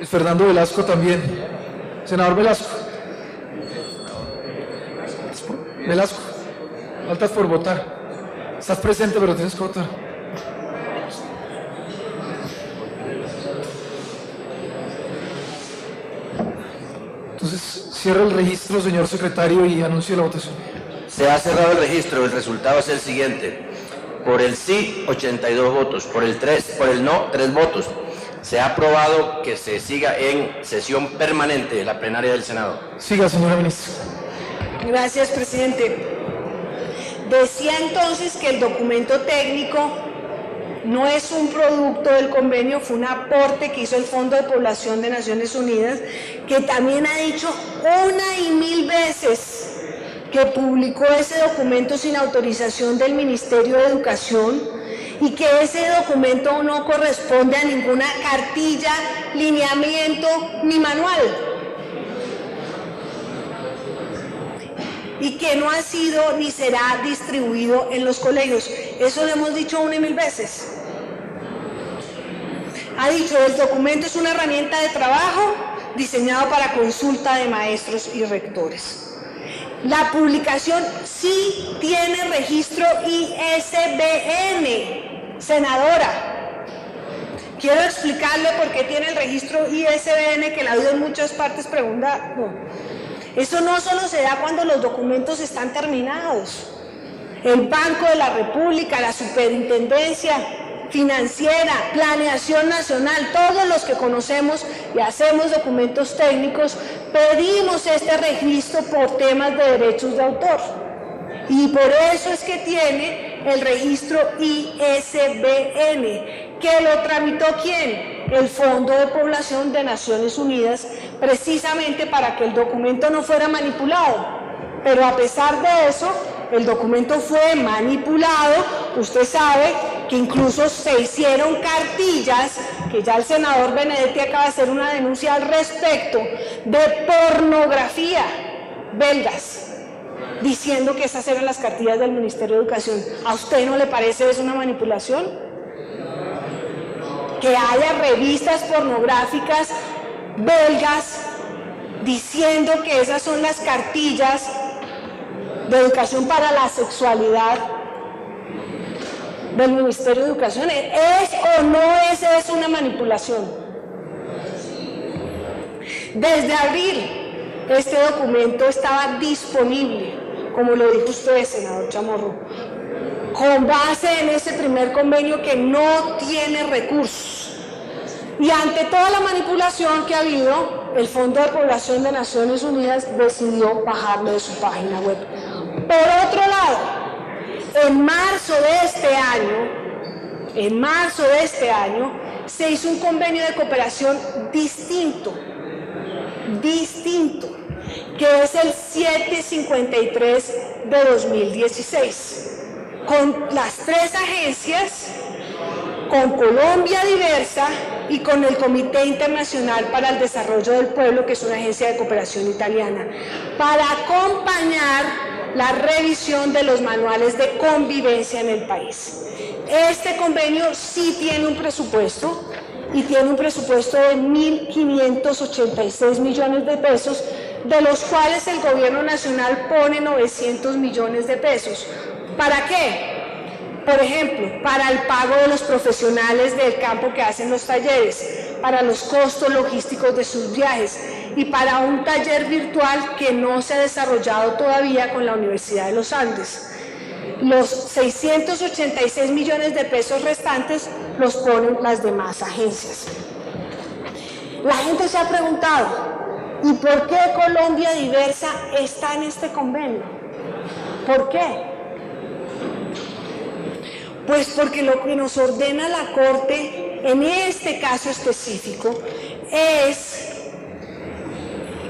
Y Fernando Velasco también. Senador Velasco. Velasco. Faltas por votar. Estás presente pero tienes que votar. Entonces, cierra el registro, señor secretario, y anuncie la votación.
Se ha cerrado el registro. El resultado es el siguiente. Por el sí, 82 votos. Por el no, 3 votos. Se ha aprobado que se siga en sesión permanente de la plenaria del Senado.
Siga, señora ministra.
Gracias, presidente. Decía entonces que el documento técnico no es un producto del convenio, fue un aporte que hizo el Fondo de Población de Naciones Unidas, que también ha dicho una y mil veces que publicó ese documento sin autorización del Ministerio de Educación y que ese documento no corresponde a ninguna cartilla, lineamiento ni manual. Y que no ha sido ni será distribuido en los colegios. Eso lo hemos dicho una y mil veces. Ha dicho, el documento es una herramienta de trabajo diseñado para consulta de maestros y rectores. La publicación sí tiene registro ISBN, senadora. Quiero explicarle por qué tiene el registro ISBN, que la ha oído en muchas partes preguntar. No. Eso no solo se da cuando los documentos están terminados. El Banco de la República, la Superintendencia Financiera, Planeación Nacional, todos los que conocemos y hacemos documentos técnicos, pedimos este registro por temas de derechos de autor. Y por eso es que tiene el registro ISBN, que lo tramitó ¿quién? El Fondo de Población de Naciones Unidas, precisamente para que el documento no fuera manipulado. Pero a pesar de eso, el documento fue manipulado. Usted sabe que incluso se hicieron cartillas, que ya el senador Benedetti acaba de hacer una denuncia al respecto, de pornografía belgas, diciendo que esas eran las cartillas del Ministerio de Educación. ¿A usted no le parece eso una manipulación? Que haya revistas pornográficas belgas diciendo que esas son las cartillas de educación para la sexualidad del Ministerio de Educación. ¿Es o no es una manipulación? Desde abril este documento estaba disponible, como lo dijo usted, senador Chamorro, con base en ese primer convenio que no tiene recursos. Y ante toda la manipulación que ha habido, el Fondo de Población de Naciones Unidas decidió bajarlo de su página web. Por otro lado, en marzo de este año, se hizo un convenio de cooperación distinto, que es el 753 de 2016, con las 3 agencias, con Colombia Diversa y con el Comité Internacional para el Desarrollo del Pueblo, que es una agencia de cooperación italiana, para acompañar la revisión de los manuales de convivencia en el país. Este convenio sí tiene un presupuesto, y tiene un presupuesto de 1.586 millones de pesos, de los cuales el gobierno nacional pone 900 millones de pesos. ¿Para qué? Por ejemplo, para el pago de los profesionales del campo que hacen los talleres, para los costos logísticos de sus viajes y para un taller virtual que no se ha desarrollado todavía con la Universidad de los Andes. Los 686 millones de pesos restantes los ponen las demás agencias. La gente se ha preguntado, ¿y por qué Colombia Diversa está en este convenio? ¿Por qué? Pues porque lo que nos ordena la Corte en este caso específico es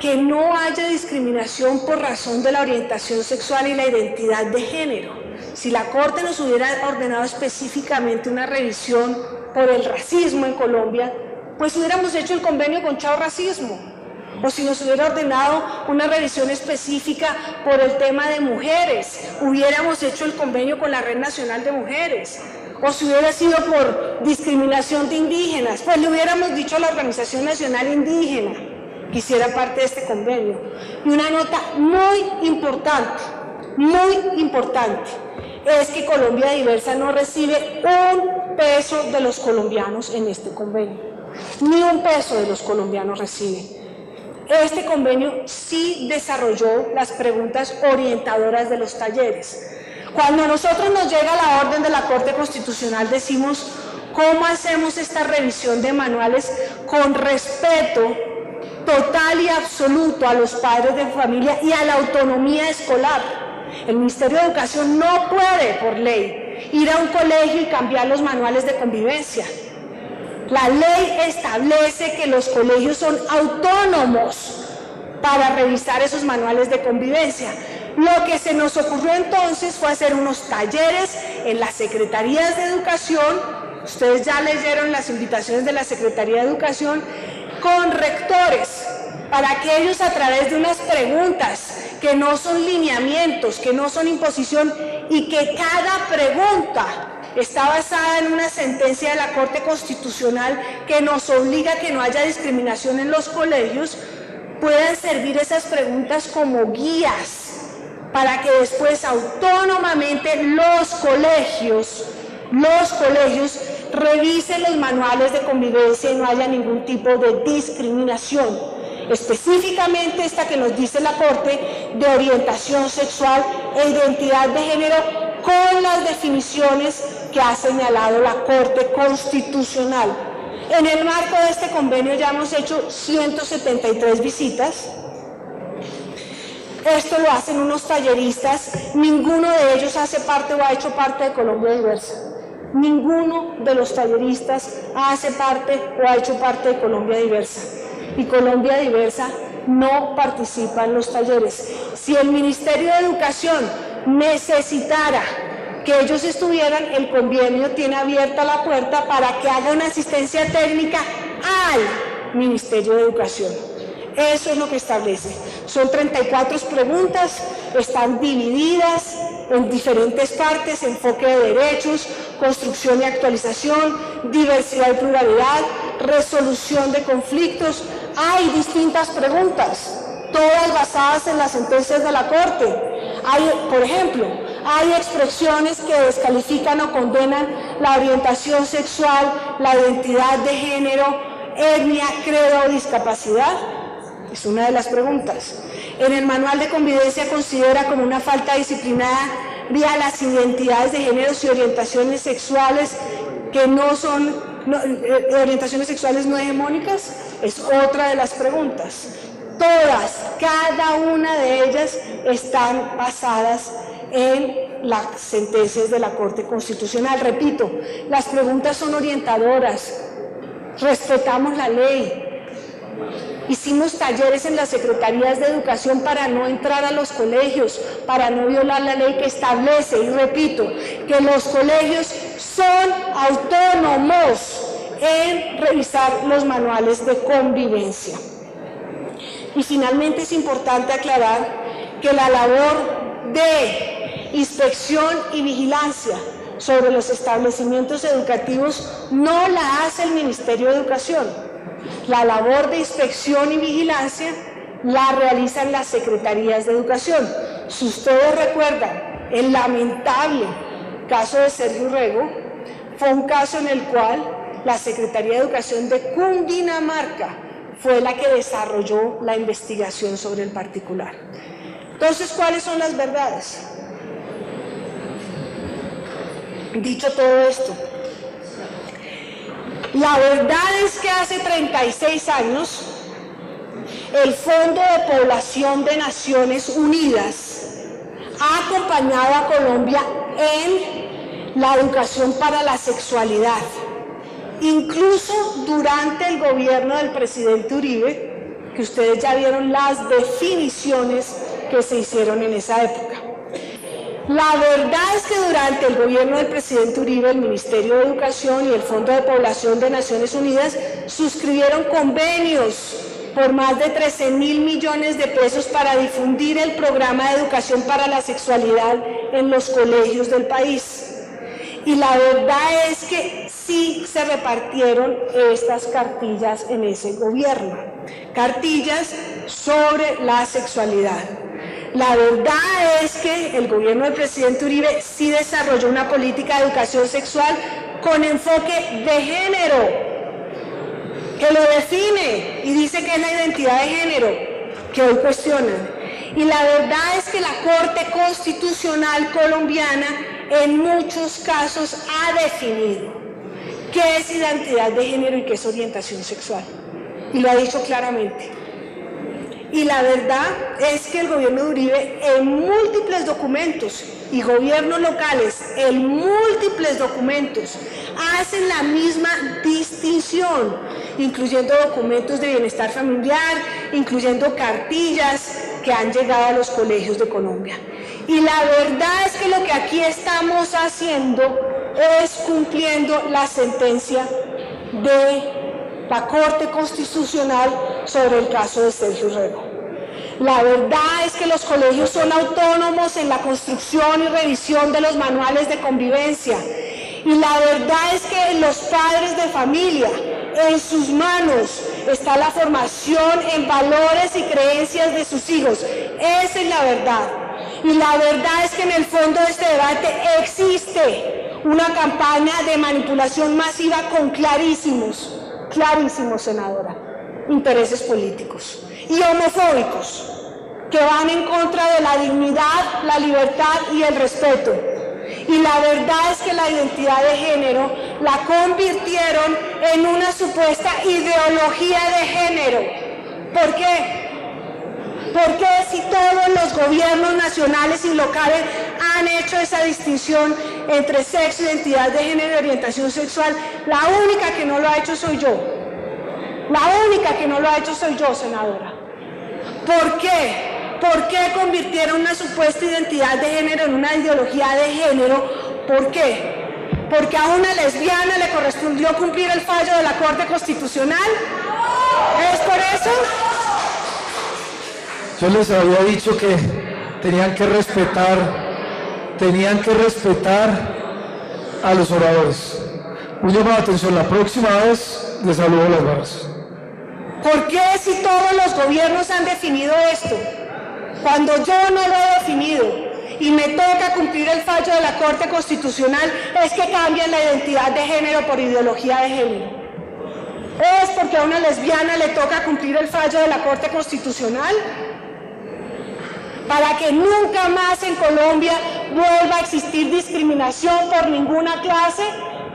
que no haya discriminación por razón de la orientación sexual y la identidad de género. Si la Corte nos hubiera ordenado específicamente una revisión por el racismo en Colombia, pues hubiéramos hecho el convenio con Chao Racismo. O si nos hubiera ordenado una revisión específica por el tema de mujeres, hubiéramos hecho el convenio con la Red Nacional de Mujeres. O si hubiera sido por discriminación de indígenas, pues le hubiéramos dicho a la Organización Nacional Indígena que hiciera parte de este convenio. Y una nota muy importante, es que Colombia Diversa no recibe un peso de los colombianos en este convenio. Ni un peso de los colombianos recibe. Este convenio sí desarrolló las preguntas orientadoras de los talleres. Cuando a nosotros nos llega la orden de la Corte Constitucional, decimos cómo hacemos esta revisión de manuales con respeto total y absoluto a los padres de familia y a la autonomía escolar. El Ministerio de Educación no puede, por ley, ir a un colegio y cambiar los manuales de convivencia. La ley establece que los colegios son autónomos para revisar esos manuales de convivencia. Lo que se nos ocurrió entonces fue hacer unos talleres en las secretarías de educación. Ustedes ya leyeron las invitaciones de la Secretaría de Educación con rectores, para que ellos, a través de unas preguntas que no son lineamientos, que no son imposición, y que cada pregunta está basada en una sentencia de la Corte Constitucional que nos obliga a que no haya discriminación en los colegios, puedan servir esas preguntas como guías para que después autónomamente los colegios revisen los manuales de convivencia y no haya ningún tipo de discriminación. Específicamente esta que nos dice la Corte de orientación sexual e identidad de género, con las definiciones que ha señalado la Corte Constitucional. En el marco de este convenio ya hemos hecho 173 visitas. Esto lo hacen unos talleristas, ninguno de ellos hace parte o ha hecho parte de Colombia Diversa. Ninguno de los talleristas hace parte o ha hecho parte de Colombia Diversa. Y Colombia Diversa no participa en los talleres. Si el Ministerio de Educación necesitara que ellos estuvieran, el convenio tiene abierta la puerta para que haga una asistencia técnica al Ministerio de Educación. Eso es lo que establece. Son 34 preguntas, están divididas en diferentes partes: enfoque de derechos, construcción y actualización, diversidad y pluralidad, resolución de conflictos. Hay distintas preguntas, todas basadas en las sentencias de la Corte. Por ejemplo, hay expresiones que descalifican o condenan la orientación sexual, la identidad de género, etnia, credo o discapacidad. Es una de las preguntas. En el manual de convivencia considera como una falta disciplinaria las identidades de géneros y orientaciones sexuales que no son orientaciones sexuales no hegemónicas? Es otra de las preguntas. Todas, cada una de ellas están basadas en las sentencias de la Corte Constitucional. Repito, las preguntas son orientadoras, respetamos la ley. Hicimos talleres en las secretarías de educación para no entrar a los colegios, para no violar la ley que establece, y repito, que los colegios son autónomos en revisar los manuales de convivencia. Y finalmente es importante aclarar que la labor de inspección y vigilancia sobre los establecimientos educativos no la hace el Ministerio de Educación. La labor de inspección y vigilancia la realizan las secretarías de educación. Si ustedes recuerdan, el lamentable caso de Sergio Urrego fue un caso en el cual la Secretaría de Educación de Cundinamarca fue la que desarrolló la investigación sobre el particular. Entonces, ¿cuáles son las verdades? Dicho todo esto, la verdad es que hace 36 años el Fondo de Población de Naciones Unidas ha acompañado a Colombia en la educación para la sexualidad, incluso durante el gobierno del presidente Uribe, que ustedes ya vieron las definiciones que se hicieron en esa época. La verdad es que durante el gobierno del presidente Uribe, el Ministerio de Educación y el Fondo de Población de Naciones Unidas suscribieron convenios por más de 13.000 millones de pesos para difundir el programa de educación para la sexualidad en los colegios del país. Y la verdad es que sí se repartieron estas cartillas en ese gobierno, cartillas sobre la sexualidad. La verdad es que el gobierno del presidente Uribe sí desarrolló una política de educación sexual con enfoque de género, que lo define y dice que es la identidad de género, que hoy cuestionan. Y la verdad es que la Corte Constitucional colombiana en muchos casos ha definido qué es identidad de género y qué es orientación sexual. Y lo ha dicho claramente. Y la verdad es que el gobierno de Uribe en múltiples documentos y gobiernos locales en múltiples documentos hacen la misma distinción, incluyendo documentos de bienestar familiar, incluyendo cartillas que han llegado a los colegios de Colombia. Y la verdad es que lo que aquí estamos haciendo es cumpliendo la sentencia de la Corte Constitucional sobre el caso de Sergio Urrego. La verdad es que los colegios son autónomos en la construcción y revisión de los manuales de convivencia. Y la verdad es que los padres de familia, en sus manos está la formación en valores y creencias de sus hijos. Esa es la verdad. Y la verdad es que en el fondo de este debate existe una campaña de manipulación masiva con clarísimos, senadora, intereses políticos y homofóbicos que van en contra de la dignidad, la libertad y el respeto. Y la verdad es que la identidad de género la convirtieron en una supuesta ideología de género. ¿Por qué? Porque si todos los gobiernos nacionales y locales han hecho esa distinción entre sexo, identidad de género y orientación sexual, la única que no lo ha hecho soy yo. La única que no lo ha hecho soy yo, senadora. ¿Por qué? ¿Por qué convirtieron una supuesta identidad de género en una ideología de género? ¿Por qué? ¿Porque a una lesbiana le correspondió cumplir el fallo de la Corte Constitucional? ¿Es por eso?
Yo les había dicho que tenían que respetar a los oradores. Un llamado de atención, la próxima vez les saludo las barras.
¿Por qué si todos los gobiernos han definido esto? Cuando yo no lo he definido y me toca cumplir el fallo de la Corte Constitucional, es que cambian la identidad de género por ideología de género. ¿Es porque a una lesbiana le toca cumplir el fallo de la Corte Constitucional? Para que nunca más en Colombia vuelva a existir discriminación por ninguna clase,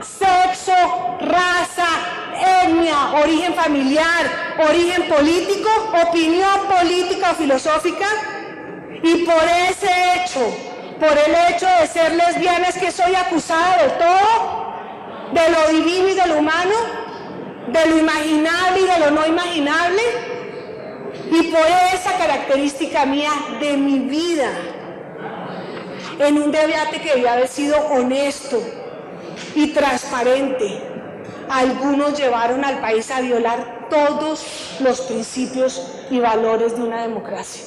sexo, raza, etnia, origen familiar, origen político, opinión política o filosófica. Y por ese hecho, por el hecho de ser lesbiana, es que soy acusada de todo, de lo divino y de lo humano, de lo imaginable y de lo no imaginable. Y por esa característica mía de mi vida, en un debate que debía haber sido honesto y transparente, algunos llevaron al país a violar todos los principios y valores de una democracia.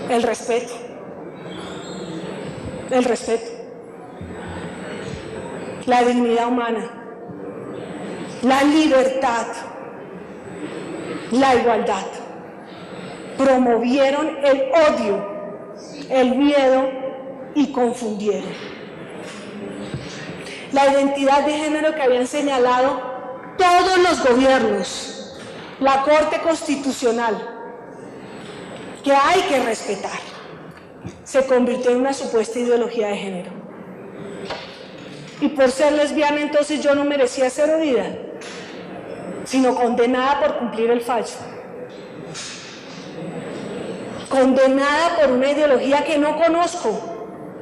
El respeto, la dignidad humana, la libertad, la igualdad. Promovieron el odio, el miedo y confundieron. La identidad de género que habían señalado todos los gobiernos, la Corte Constitucional, que hay que respetar, se convirtió en una supuesta ideología de género. Y por ser lesbiana, entonces yo no merecía ser oída, sino condenada por cumplir el fallo. Condenada por una ideología que no conozco.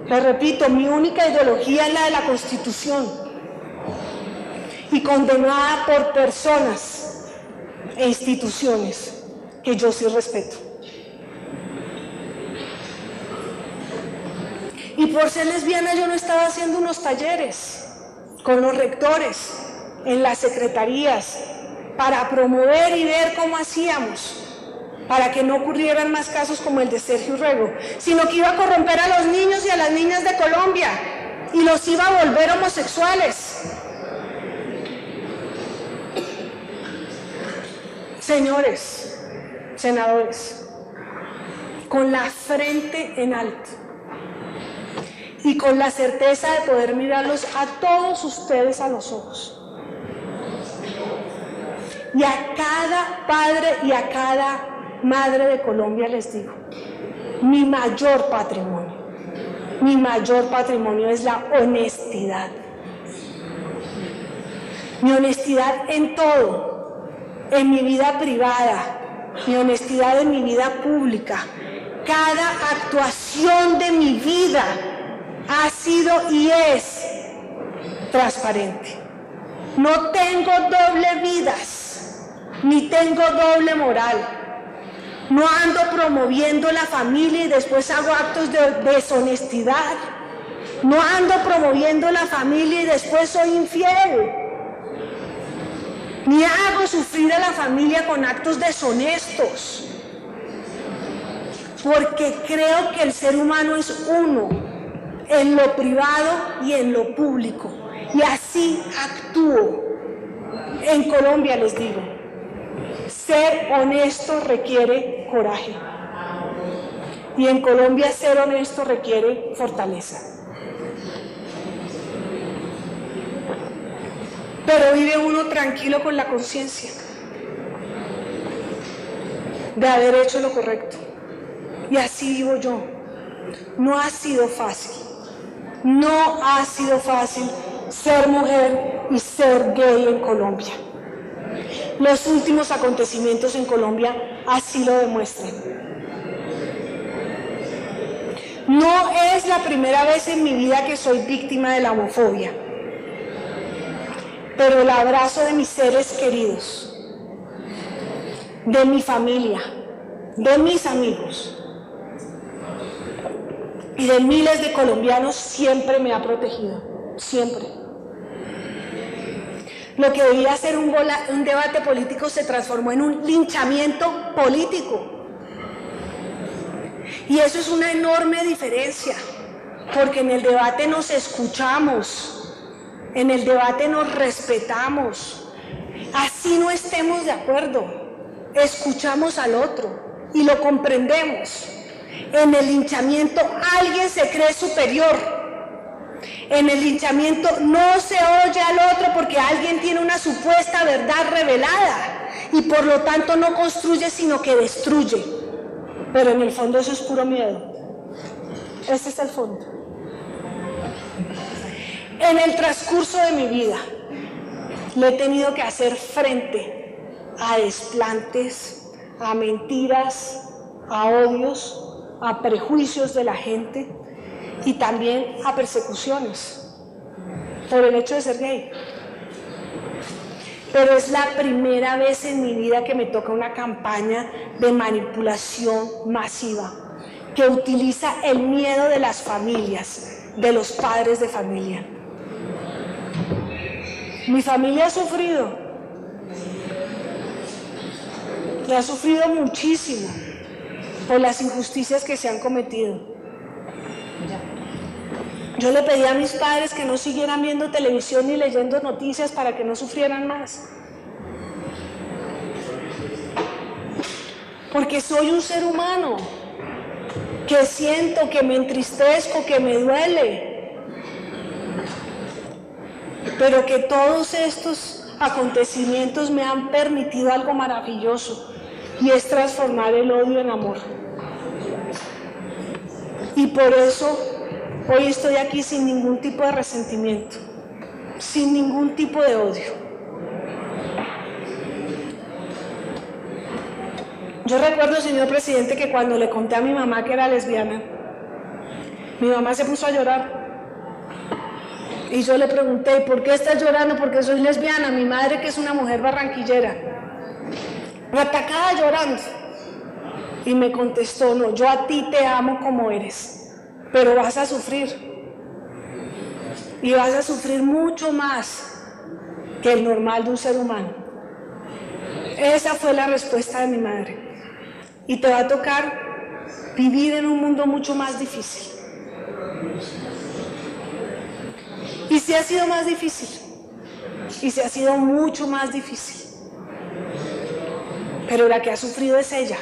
Les repito, mi única ideología es la de la Constitución. Y condenada por personas e instituciones que yo sí respeto. Y por ser lesbiana yo no estaba haciendo unos talleres con los rectores en las secretarías para promover y ver cómo hacíamos para que no ocurrieran más casos como el de Sergio Urrego, sino que iba a corromper a los niños y a las niñas de Colombia y los iba a volver homosexuales. Señores senadores, con la frente en alto y con la certeza de poder mirarlos a todos ustedes a los ojos, y a cada padre y a cada madre de Colombia les digo, mi mayor patrimonio es la honestidad. Mi honestidad en todo, en mi vida privada, mi honestidad en mi vida pública. Cada actuación de mi vida ha sido y es transparente. No tengo doble vidas, ni tengo doble moral. No ando promoviendo la familia y después hago actos de deshonestidad. No ando promoviendo la familia y después soy infiel. Ni hago sufrir a la familia con actos deshonestos. Porque creo que el ser humano es uno, en lo privado y en lo público. Y así actúo. En Colombia les digo, ser honesto requiere coraje. Y en Colombia ser honesto requiere fortaleza. Pero vive uno tranquilo con la conciencia de haber hecho lo correcto. Y así vivo yo. No ha sido fácil. No ha sido fácil ser mujer y ser gay en Colombia. Los últimos acontecimientos en Colombia así lo demuestran. No es la primera vez en mi vida que soy víctima de la homofobia, pero el abrazo de mis seres queridos, de mi familia, de mis amigos y de miles de colombianos siempre me ha protegido, siempre. Lo que debía ser un debate político se transformó en un linchamiento político. Y eso es una enorme diferencia, porque en el debate nos escuchamos, en el debate nos respetamos. Así no estemos de acuerdo, escuchamos al otro y lo comprendemos. En el linchamiento alguien se cree superior. En el linchamiento no se oye al otro porque alguien tiene una supuesta verdad revelada y por lo tanto no construye sino que destruye. Pero en el fondo eso es puro miedo. Ese es el fondo. En el transcurso de mi vida le he tenido que hacer frente a desplantes, a mentiras, a odios, a prejuicios de la gente y también a persecuciones por el hecho de ser gay. Pero es la primera vez en mi vida que me toca una campaña de manipulación masiva que utiliza el miedo de las familias, de los padres de familia. Mi familia ha sufrido, y ha sufrido muchísimo por las injusticias que se han cometido. Yo le pedí a mis padres que no siguieran viendo televisión ni leyendo noticias para que no sufrieran más. Porque soy un ser humano, que siento, que me entristezco, que me duele. Pero que todos estos acontecimientos me han permitido algo maravilloso, y es transformar el odio en amor. Y por eso hoy estoy aquí sin ningún tipo de resentimiento, sin ningún tipo de odio. Yo recuerdo, señor presidente, que cuando le conté a mi mamá que era lesbiana, mi mamá se puso a llorar. Y yo le pregunté, ¿por qué estás llorando? Porque soy lesbiana. Mi madre, que es una mujer barranquillera, atacada llorando. Y me contestó, no, yo a ti te amo como eres, pero vas a sufrir. Y vas a sufrir mucho más que el normal de un ser humano. Esa fue la respuesta de mi madre. Y te va a tocar vivir en un mundo mucho más difícil. Y si ha sido más difícil, y si ha sido mucho más difícil, pero la que ha sufrido es ella.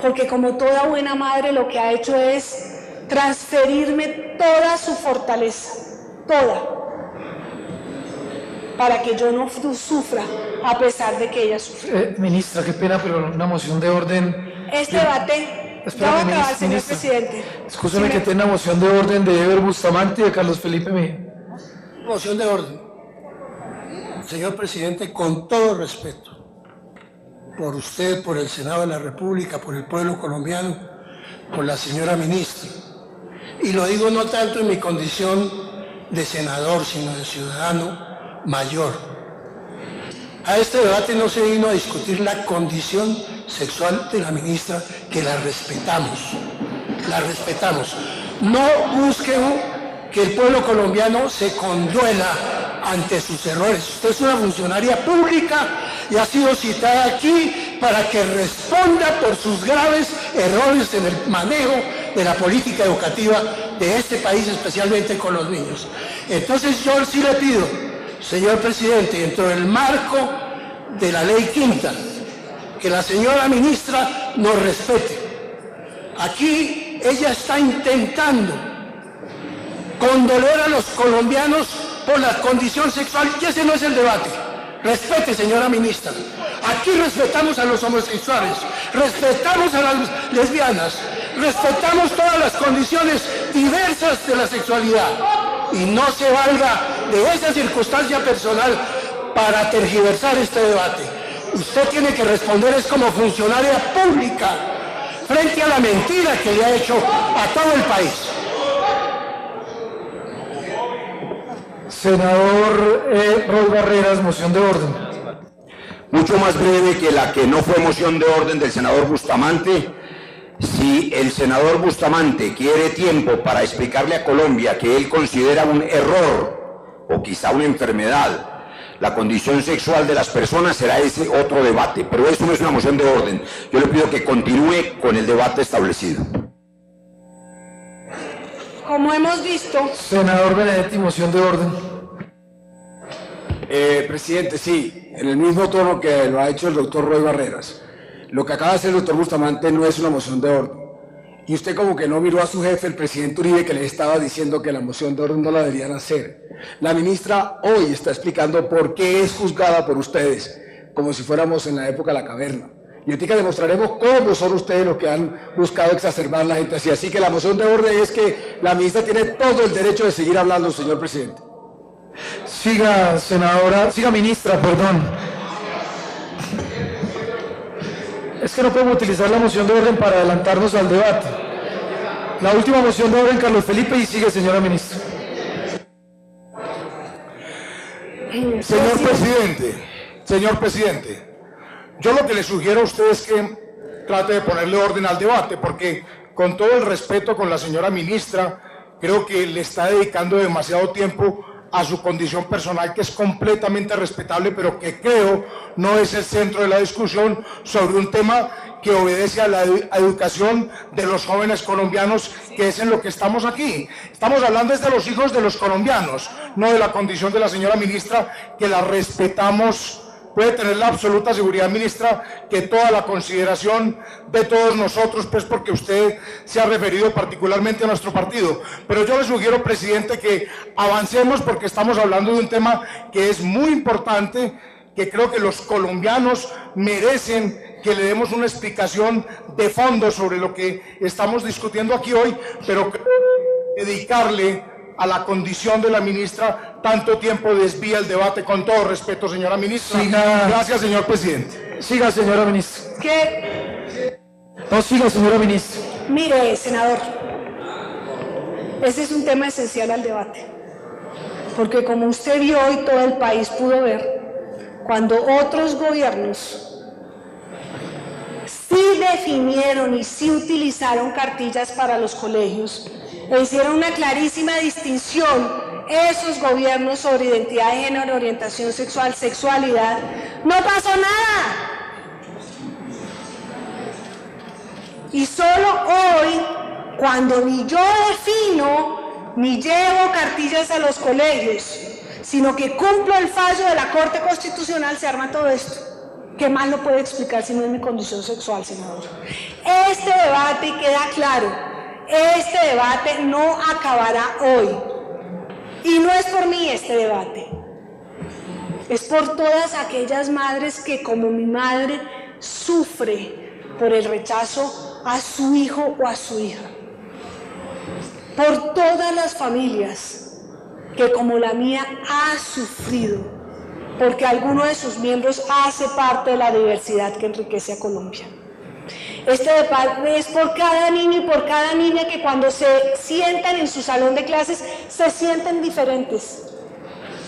Porque como toda buena madre lo que ha hecho es transferirme toda su fortaleza, toda, para que yo no sufra a pesar de que ella sufre.
Ministra, qué pena, pero una moción de orden.
Este debate, ya va a acabar, señor presidente.
Escúcheme que tiene una moción de orden de Eber Bustamante y de Carlos Felipe Mejía.
Moción de orden. Señor presidente, con todo respeto, por usted, por el Senado de la República, por el pueblo colombiano, por la señora ministra, y lo digo no tanto en mi condición de senador, sino de ciudadano mayor. A este debate no se vino a discutir la condición sexual de la ministra, que la respetamos. La respetamos. No busquen que el pueblo colombiano se conduela ante sus errores. Usted es una funcionaria pública y ha sido citada aquí para que responda por sus graves errores en el manejo de la política educativa de este país, especialmente con los niños. Entonces yo sí le pido, señor presidente, dentro del marco de la ley quinta, que la señora ministra nos respete. Aquí ella está intentando condoler a los colombianos por la condición sexual, y ese no es el debate. Respete, señora ministra. Aquí respetamos a los homosexuales, respetamos a las lesbianas, respetamos todas las condiciones diversas de la sexualidad, y no se valga de esa circunstancia personal para tergiversar este debate. Usted tiene que responder es como funcionaria pública frente a la mentira que le ha hecho a todo el país.
Senador Roy Barreras, moción de orden.
Mucho más breve que la que no fue moción de orden del senador Bustamante. Si el senador Bustamante quiere tiempo para explicarle a Colombia que él considera un error o quizá una enfermedad la condición sexual de las personas, será ese otro debate, pero esto no es una moción de orden. Yo le pido que continúe con el debate establecido.
Como hemos visto...
Senador Benedetti, moción de orden.
Presidente, sí, en el mismo tono que lo ha hecho el doctor Roy Barreras. Lo que acaba de hacer el doctor Bustamante no es una moción de orden. Y usted como que no miró a su jefe, el presidente Uribe, que le estaba diciendo que la moción de orden no la deberían hacer. La ministra hoy está explicando por qué es juzgada por ustedes, como si fuéramos en la época de la caverna.
y ahorita demostraremos cómo son ustedes los que han buscado exacerbar la gente así. Así que la moción de orden es que la ministra tiene todo el derecho de seguir hablando, señor presidente.
Siga, senadora, siga, ministra, perdón. Es que no podemos utilizar la moción de orden para adelantarnos al debate. La última moción de orden, Carlos Felipe, y sigue, señora ministra.
Señor presidente, yo lo que le sugiero a usted es que trate de ponerle orden al debate, porque con todo el respeto con la señora ministra, creo que le está dedicando demasiado tiempo a su condición personal, que es completamente respetable, pero que creo no es el centro de la discusión sobre un tema que obedece a la educación de los jóvenes colombianos, que es en lo que estamos aquí. Estamos hablando de los hijos de los colombianos, no de la condición de la señora ministra, que la respetamos. Puede tener la absoluta seguridad, ministra, que toda la consideración de todos nosotros, pues porque usted se ha referido particularmente a nuestro partido. Pero yo le sugiero, presidente, que avancemos, porque estamos hablando de un tema que es muy importante, que creo que los colombianos merecen que le demos una explicación de fondo sobre lo que estamos discutiendo aquí hoy, pero dedicarle a la condición de la ministra tanto tiempo desvía el debate. Con todo respeto, señora ministra.
Siga.
Gracias, señor presidente.
Siga, señora ministra. No, siga, señora ministra.
Mire, senador, ese es un tema esencial al debate, porque como usted vio y todo el país pudo ver, cuando otros gobiernos sí definieron y sí utilizaron cartillas para los colegios, e hicieron una clarísima distinción esos gobiernos sobre identidad de género, orientación sexual, sexualidad, no pasó nada. Y solo hoy, cuando ni yo defino, ni llevo cartillas a los colegios, sino que cumplo el fallo de la Corte Constitucional, se arma todo esto. ¿Qué más lo puede explicar si no es mi condición sexual, senador? Este debate queda claro. Este debate no acabará hoy. Y no es por mí este debate. Es por todas aquellas madres que, como mi madre, sufre por el rechazo a su hijo o a su hija. Por todas las familias que, como la mía, ha sufrido porque alguno de sus miembros hace parte de la diversidad que enriquece a Colombia. Este debate es por cada niño y por cada niña que cuando se sientan en su salón de clases se sienten diferentes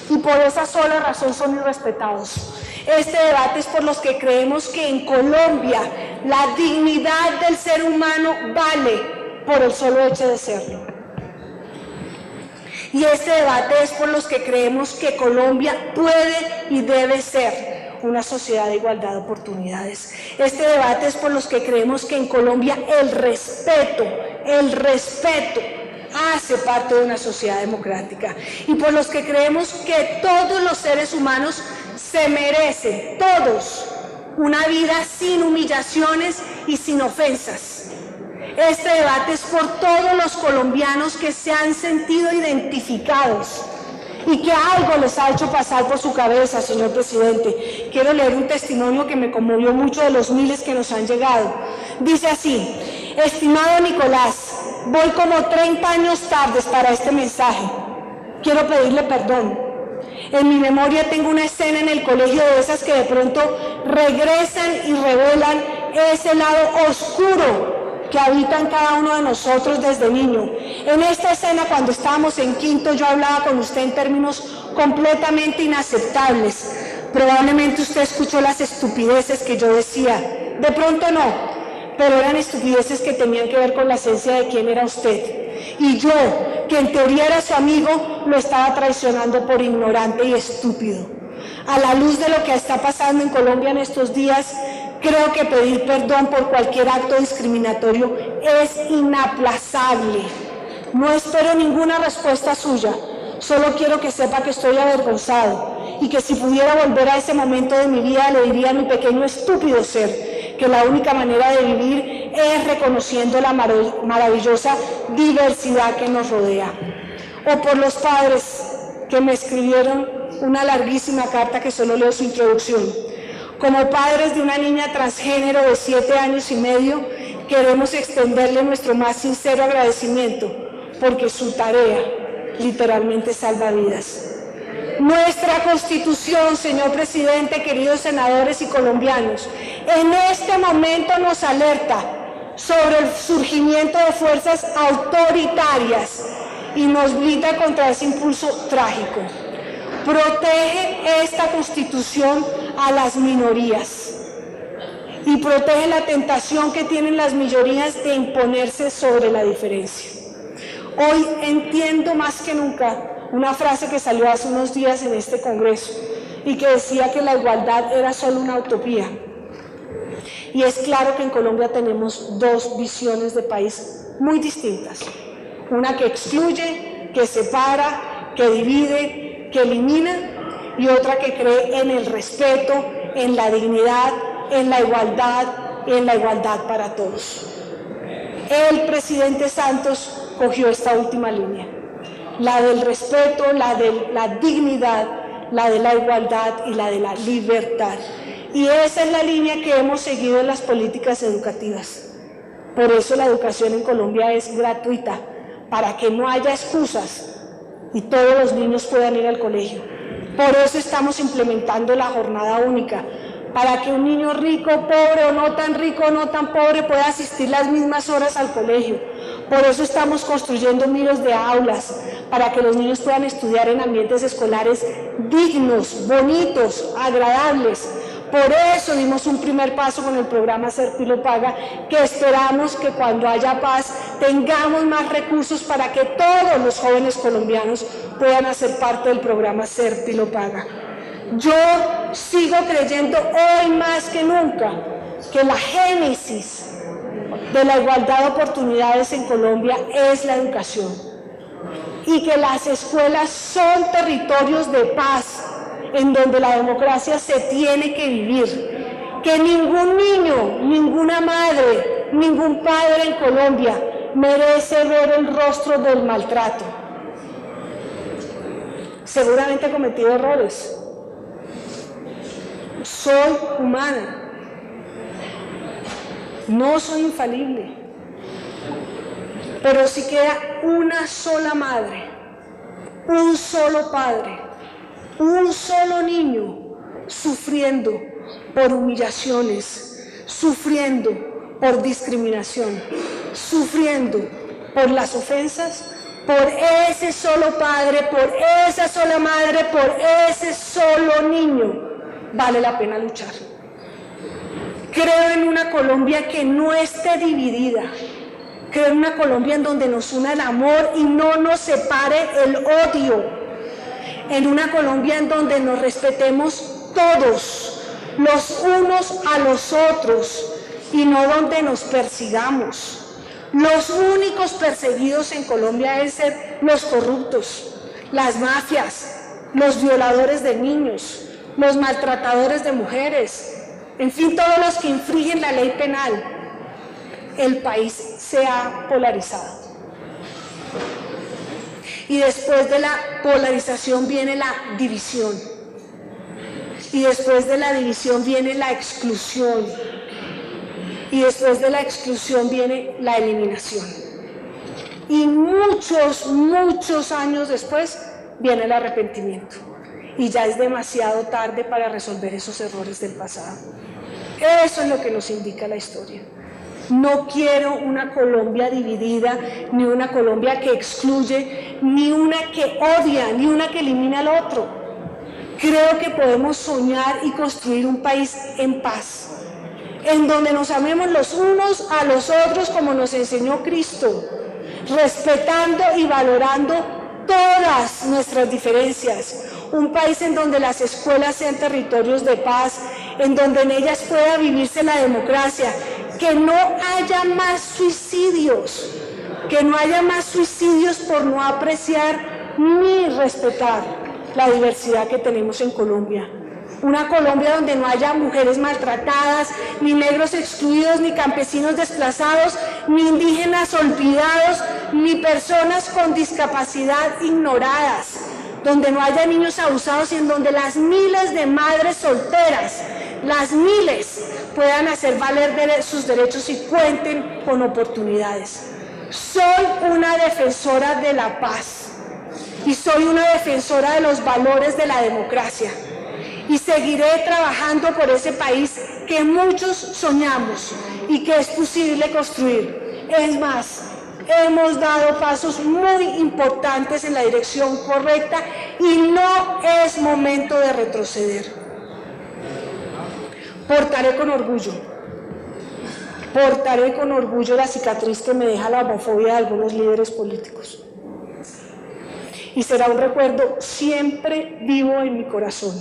y por esa sola razón son irrespetados. Este debate es por los que creemos que en Colombia la dignidad del ser humano vale por el solo hecho de serlo. Y este debate es por los que creemos que Colombia puede y debe ser una sociedad de igualdad de oportunidades. Este debate es por los que creemos que en Colombia el respeto hace parte de una sociedad democrática. Y por los que creemos que todos los seres humanos se merecen, todos, una vida sin humillaciones y sin ofensas. Este debate es por todos los colombianos que se han sentido identificados y que algo les ha hecho pasar por su cabeza, señor presidente. Quiero leer un testimonio que me conmovió mucho de los miles que nos han llegado. Dice así: estimado Nicolás, voy como 30 años tardes para este mensaje. Quiero pedirle perdón. En mi memoria tengo una escena en el colegio de esas que de pronto regresan y revelan ese lado oscuro que habita en cada uno de nosotros desde niño. En esta escena, cuando estábamos en quinto, yo hablaba con usted en términos completamente inaceptables. Probablemente usted escuchó las estupideces que yo decía. De pronto no, pero eran estupideces que tenían que ver con la esencia de quién era usted. Y yo, que en teoría era su amigo, lo estaba traicionando por ignorante y estúpido. A la luz de lo que está pasando en Colombia en estos días, creo que pedir perdón por cualquier acto discriminatorio es inaplazable. No espero ninguna respuesta suya, solo quiero que sepa que estoy avergonzado y que si pudiera volver a ese momento de mi vida le diría a mi pequeño estúpido ser que la única manera de vivir es reconociendo la maravillosa diversidad que nos rodea. O por los padres que me escribieron una larguísima carta que solo leo su introducción. Como padres de una niña transgénero de 7 años y medio, queremos extenderle nuestro más sincero agradecimiento, porque su tarea literalmente salva vidas. Nuestra Constitución, señor presidente, queridos senadores y colombianos, en este momento nos alerta sobre el surgimiento de fuerzas autoritarias y nos blinda contra ese impulso trágico. Protege esta Constitución a las minorías y protege la tentación que tienen las mayorías de imponerse sobre la diferencia. Hoy entiendo más que nunca una frase que salió hace unos días en este Congreso y que decía que la igualdad era solo una utopía. Y es claro que en Colombia tenemos dos visiones de país muy distintas. Una que excluye, que separa, que divide, que elimina, y otra que cree en el respeto, en la dignidad, en la igualdad para todos. El presidente Santos cogió esta última línea, la del respeto, la de la dignidad, la de la igualdad y la de la libertad. Y esa es la línea que hemos seguido en las políticas educativas. Por eso la educación en Colombia es gratuita, para que no haya excusas y todos los niños puedan ir al colegio. Por eso estamos implementando la jornada única, para que un niño rico, pobre o no tan rico o no tan pobre pueda asistir las mismas horas al colegio. Por eso estamos construyendo miles de aulas, para que los niños puedan estudiar en ambientes escolares dignos, bonitos, agradables. Por eso dimos un primer paso con el programa Serpilo Paga, que esperamos que cuando haya paz tengamos más recursos para que todos los jóvenes colombianos puedan hacer parte del programa Serpilo Paga. Yo sigo creyendo hoy más que nunca que la génesis de la igualdad de oportunidades en Colombia es la educación y que las escuelas son territorios de paz en donde la democracia se tiene que vivir, que ningún niño, ninguna madre, ningún padre en Colombia merece ver el rostro del maltrato. Seguramente he cometido errores. Soy humana. No soy infalible. Pero si queda una sola madre, un solo padre, un solo niño sufriendo por humillaciones, sufriendo por discriminación, sufriendo por las ofensas, por ese solo padre, por esa sola madre, por ese solo niño, vale la pena luchar. Creo en una Colombia que no esté dividida. Creo en una Colombia en donde nos una el amor y no nos separe el odio. En una Colombia en donde nos respetemos todos, los unos a los otros, y no donde nos persigamos. Los únicos perseguidos en Colombia deben ser los corruptos, las mafias, los violadores de niños, los maltratadores de mujeres, en fin, todos los que infringen la ley penal. El país se ha polarizado. Y después de la polarización viene la división. Y después de la división viene la exclusión. Y después de la exclusión viene la eliminación. Y muchos años después viene el arrepentimiento. Y ya es demasiado tarde para resolver esos errores del pasado. Eso es lo que nos indica la historia. No quiero una Colombia dividida, ni una Colombia que excluye, ni una que odia, ni una que elimina al otro. Creo que podemos soñar y construir un país en paz, en donde nos amemos los unos a los otros como nos enseñó Cristo, respetando y valorando todas nuestras diferencias. Un país en donde las escuelas sean territorios de paz, en donde en ellas pueda vivirse la democracia, que no haya más suicidios, por no apreciar ni respetar la diversidad que tenemos en Colombia. Una Colombia donde no haya mujeres maltratadas, ni negros excluidos, ni campesinos desplazados, ni indígenas olvidados, ni personas con discapacidad ignoradas, donde no haya niños abusados y en donde las miles de madres solteras las miles puedan hacer valer sus derechos y cuenten con oportunidades. Soy una defensora de la paz y soy una defensora de los valores de la democracia y seguiré trabajando por ese país que muchos soñamos y que es posible construir. Es más, hemos dado pasos muy importantes en la dirección correcta y no es momento de retroceder. Portaré con orgullo la cicatriz que me deja la homofobia de algunos líderes políticos. Y será un recuerdo siempre vivo en mi corazón.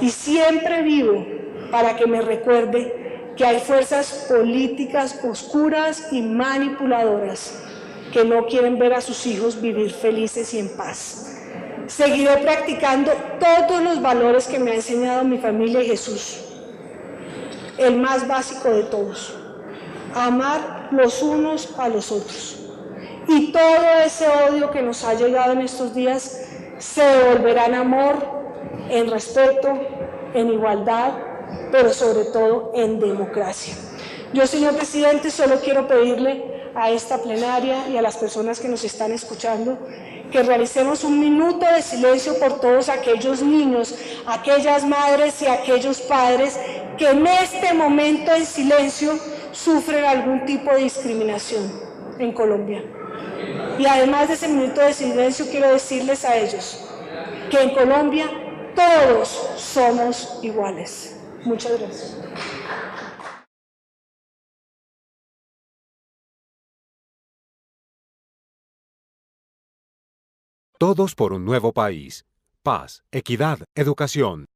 Y siempre vivo para que me recuerde que hay fuerzas políticas oscuras y manipuladoras que no quieren ver a sus hijos vivir felices y en paz. Seguiré practicando todos los valores que me ha enseñado mi familia y Jesús. El más básico de todos, amar los unos a los otros. Y todo ese odio que nos ha llegado en estos días se devolverá en amor, en respeto, en igualdad, pero sobre todo en democracia. Yo, señor presidente, solo quiero pedirle a esta plenaria y a las personas que nos están escuchando que realicemos un minuto de silencio por todos aquellos niños, aquellas madres y aquellos padres que en este momento en silencio sufren algún tipo de discriminación en Colombia. Y además de ese minuto de silencio, quiero decirles a ellos que en Colombia todos somos iguales. Muchas gracias.
Todos por un nuevo país. Paz, equidad, educación.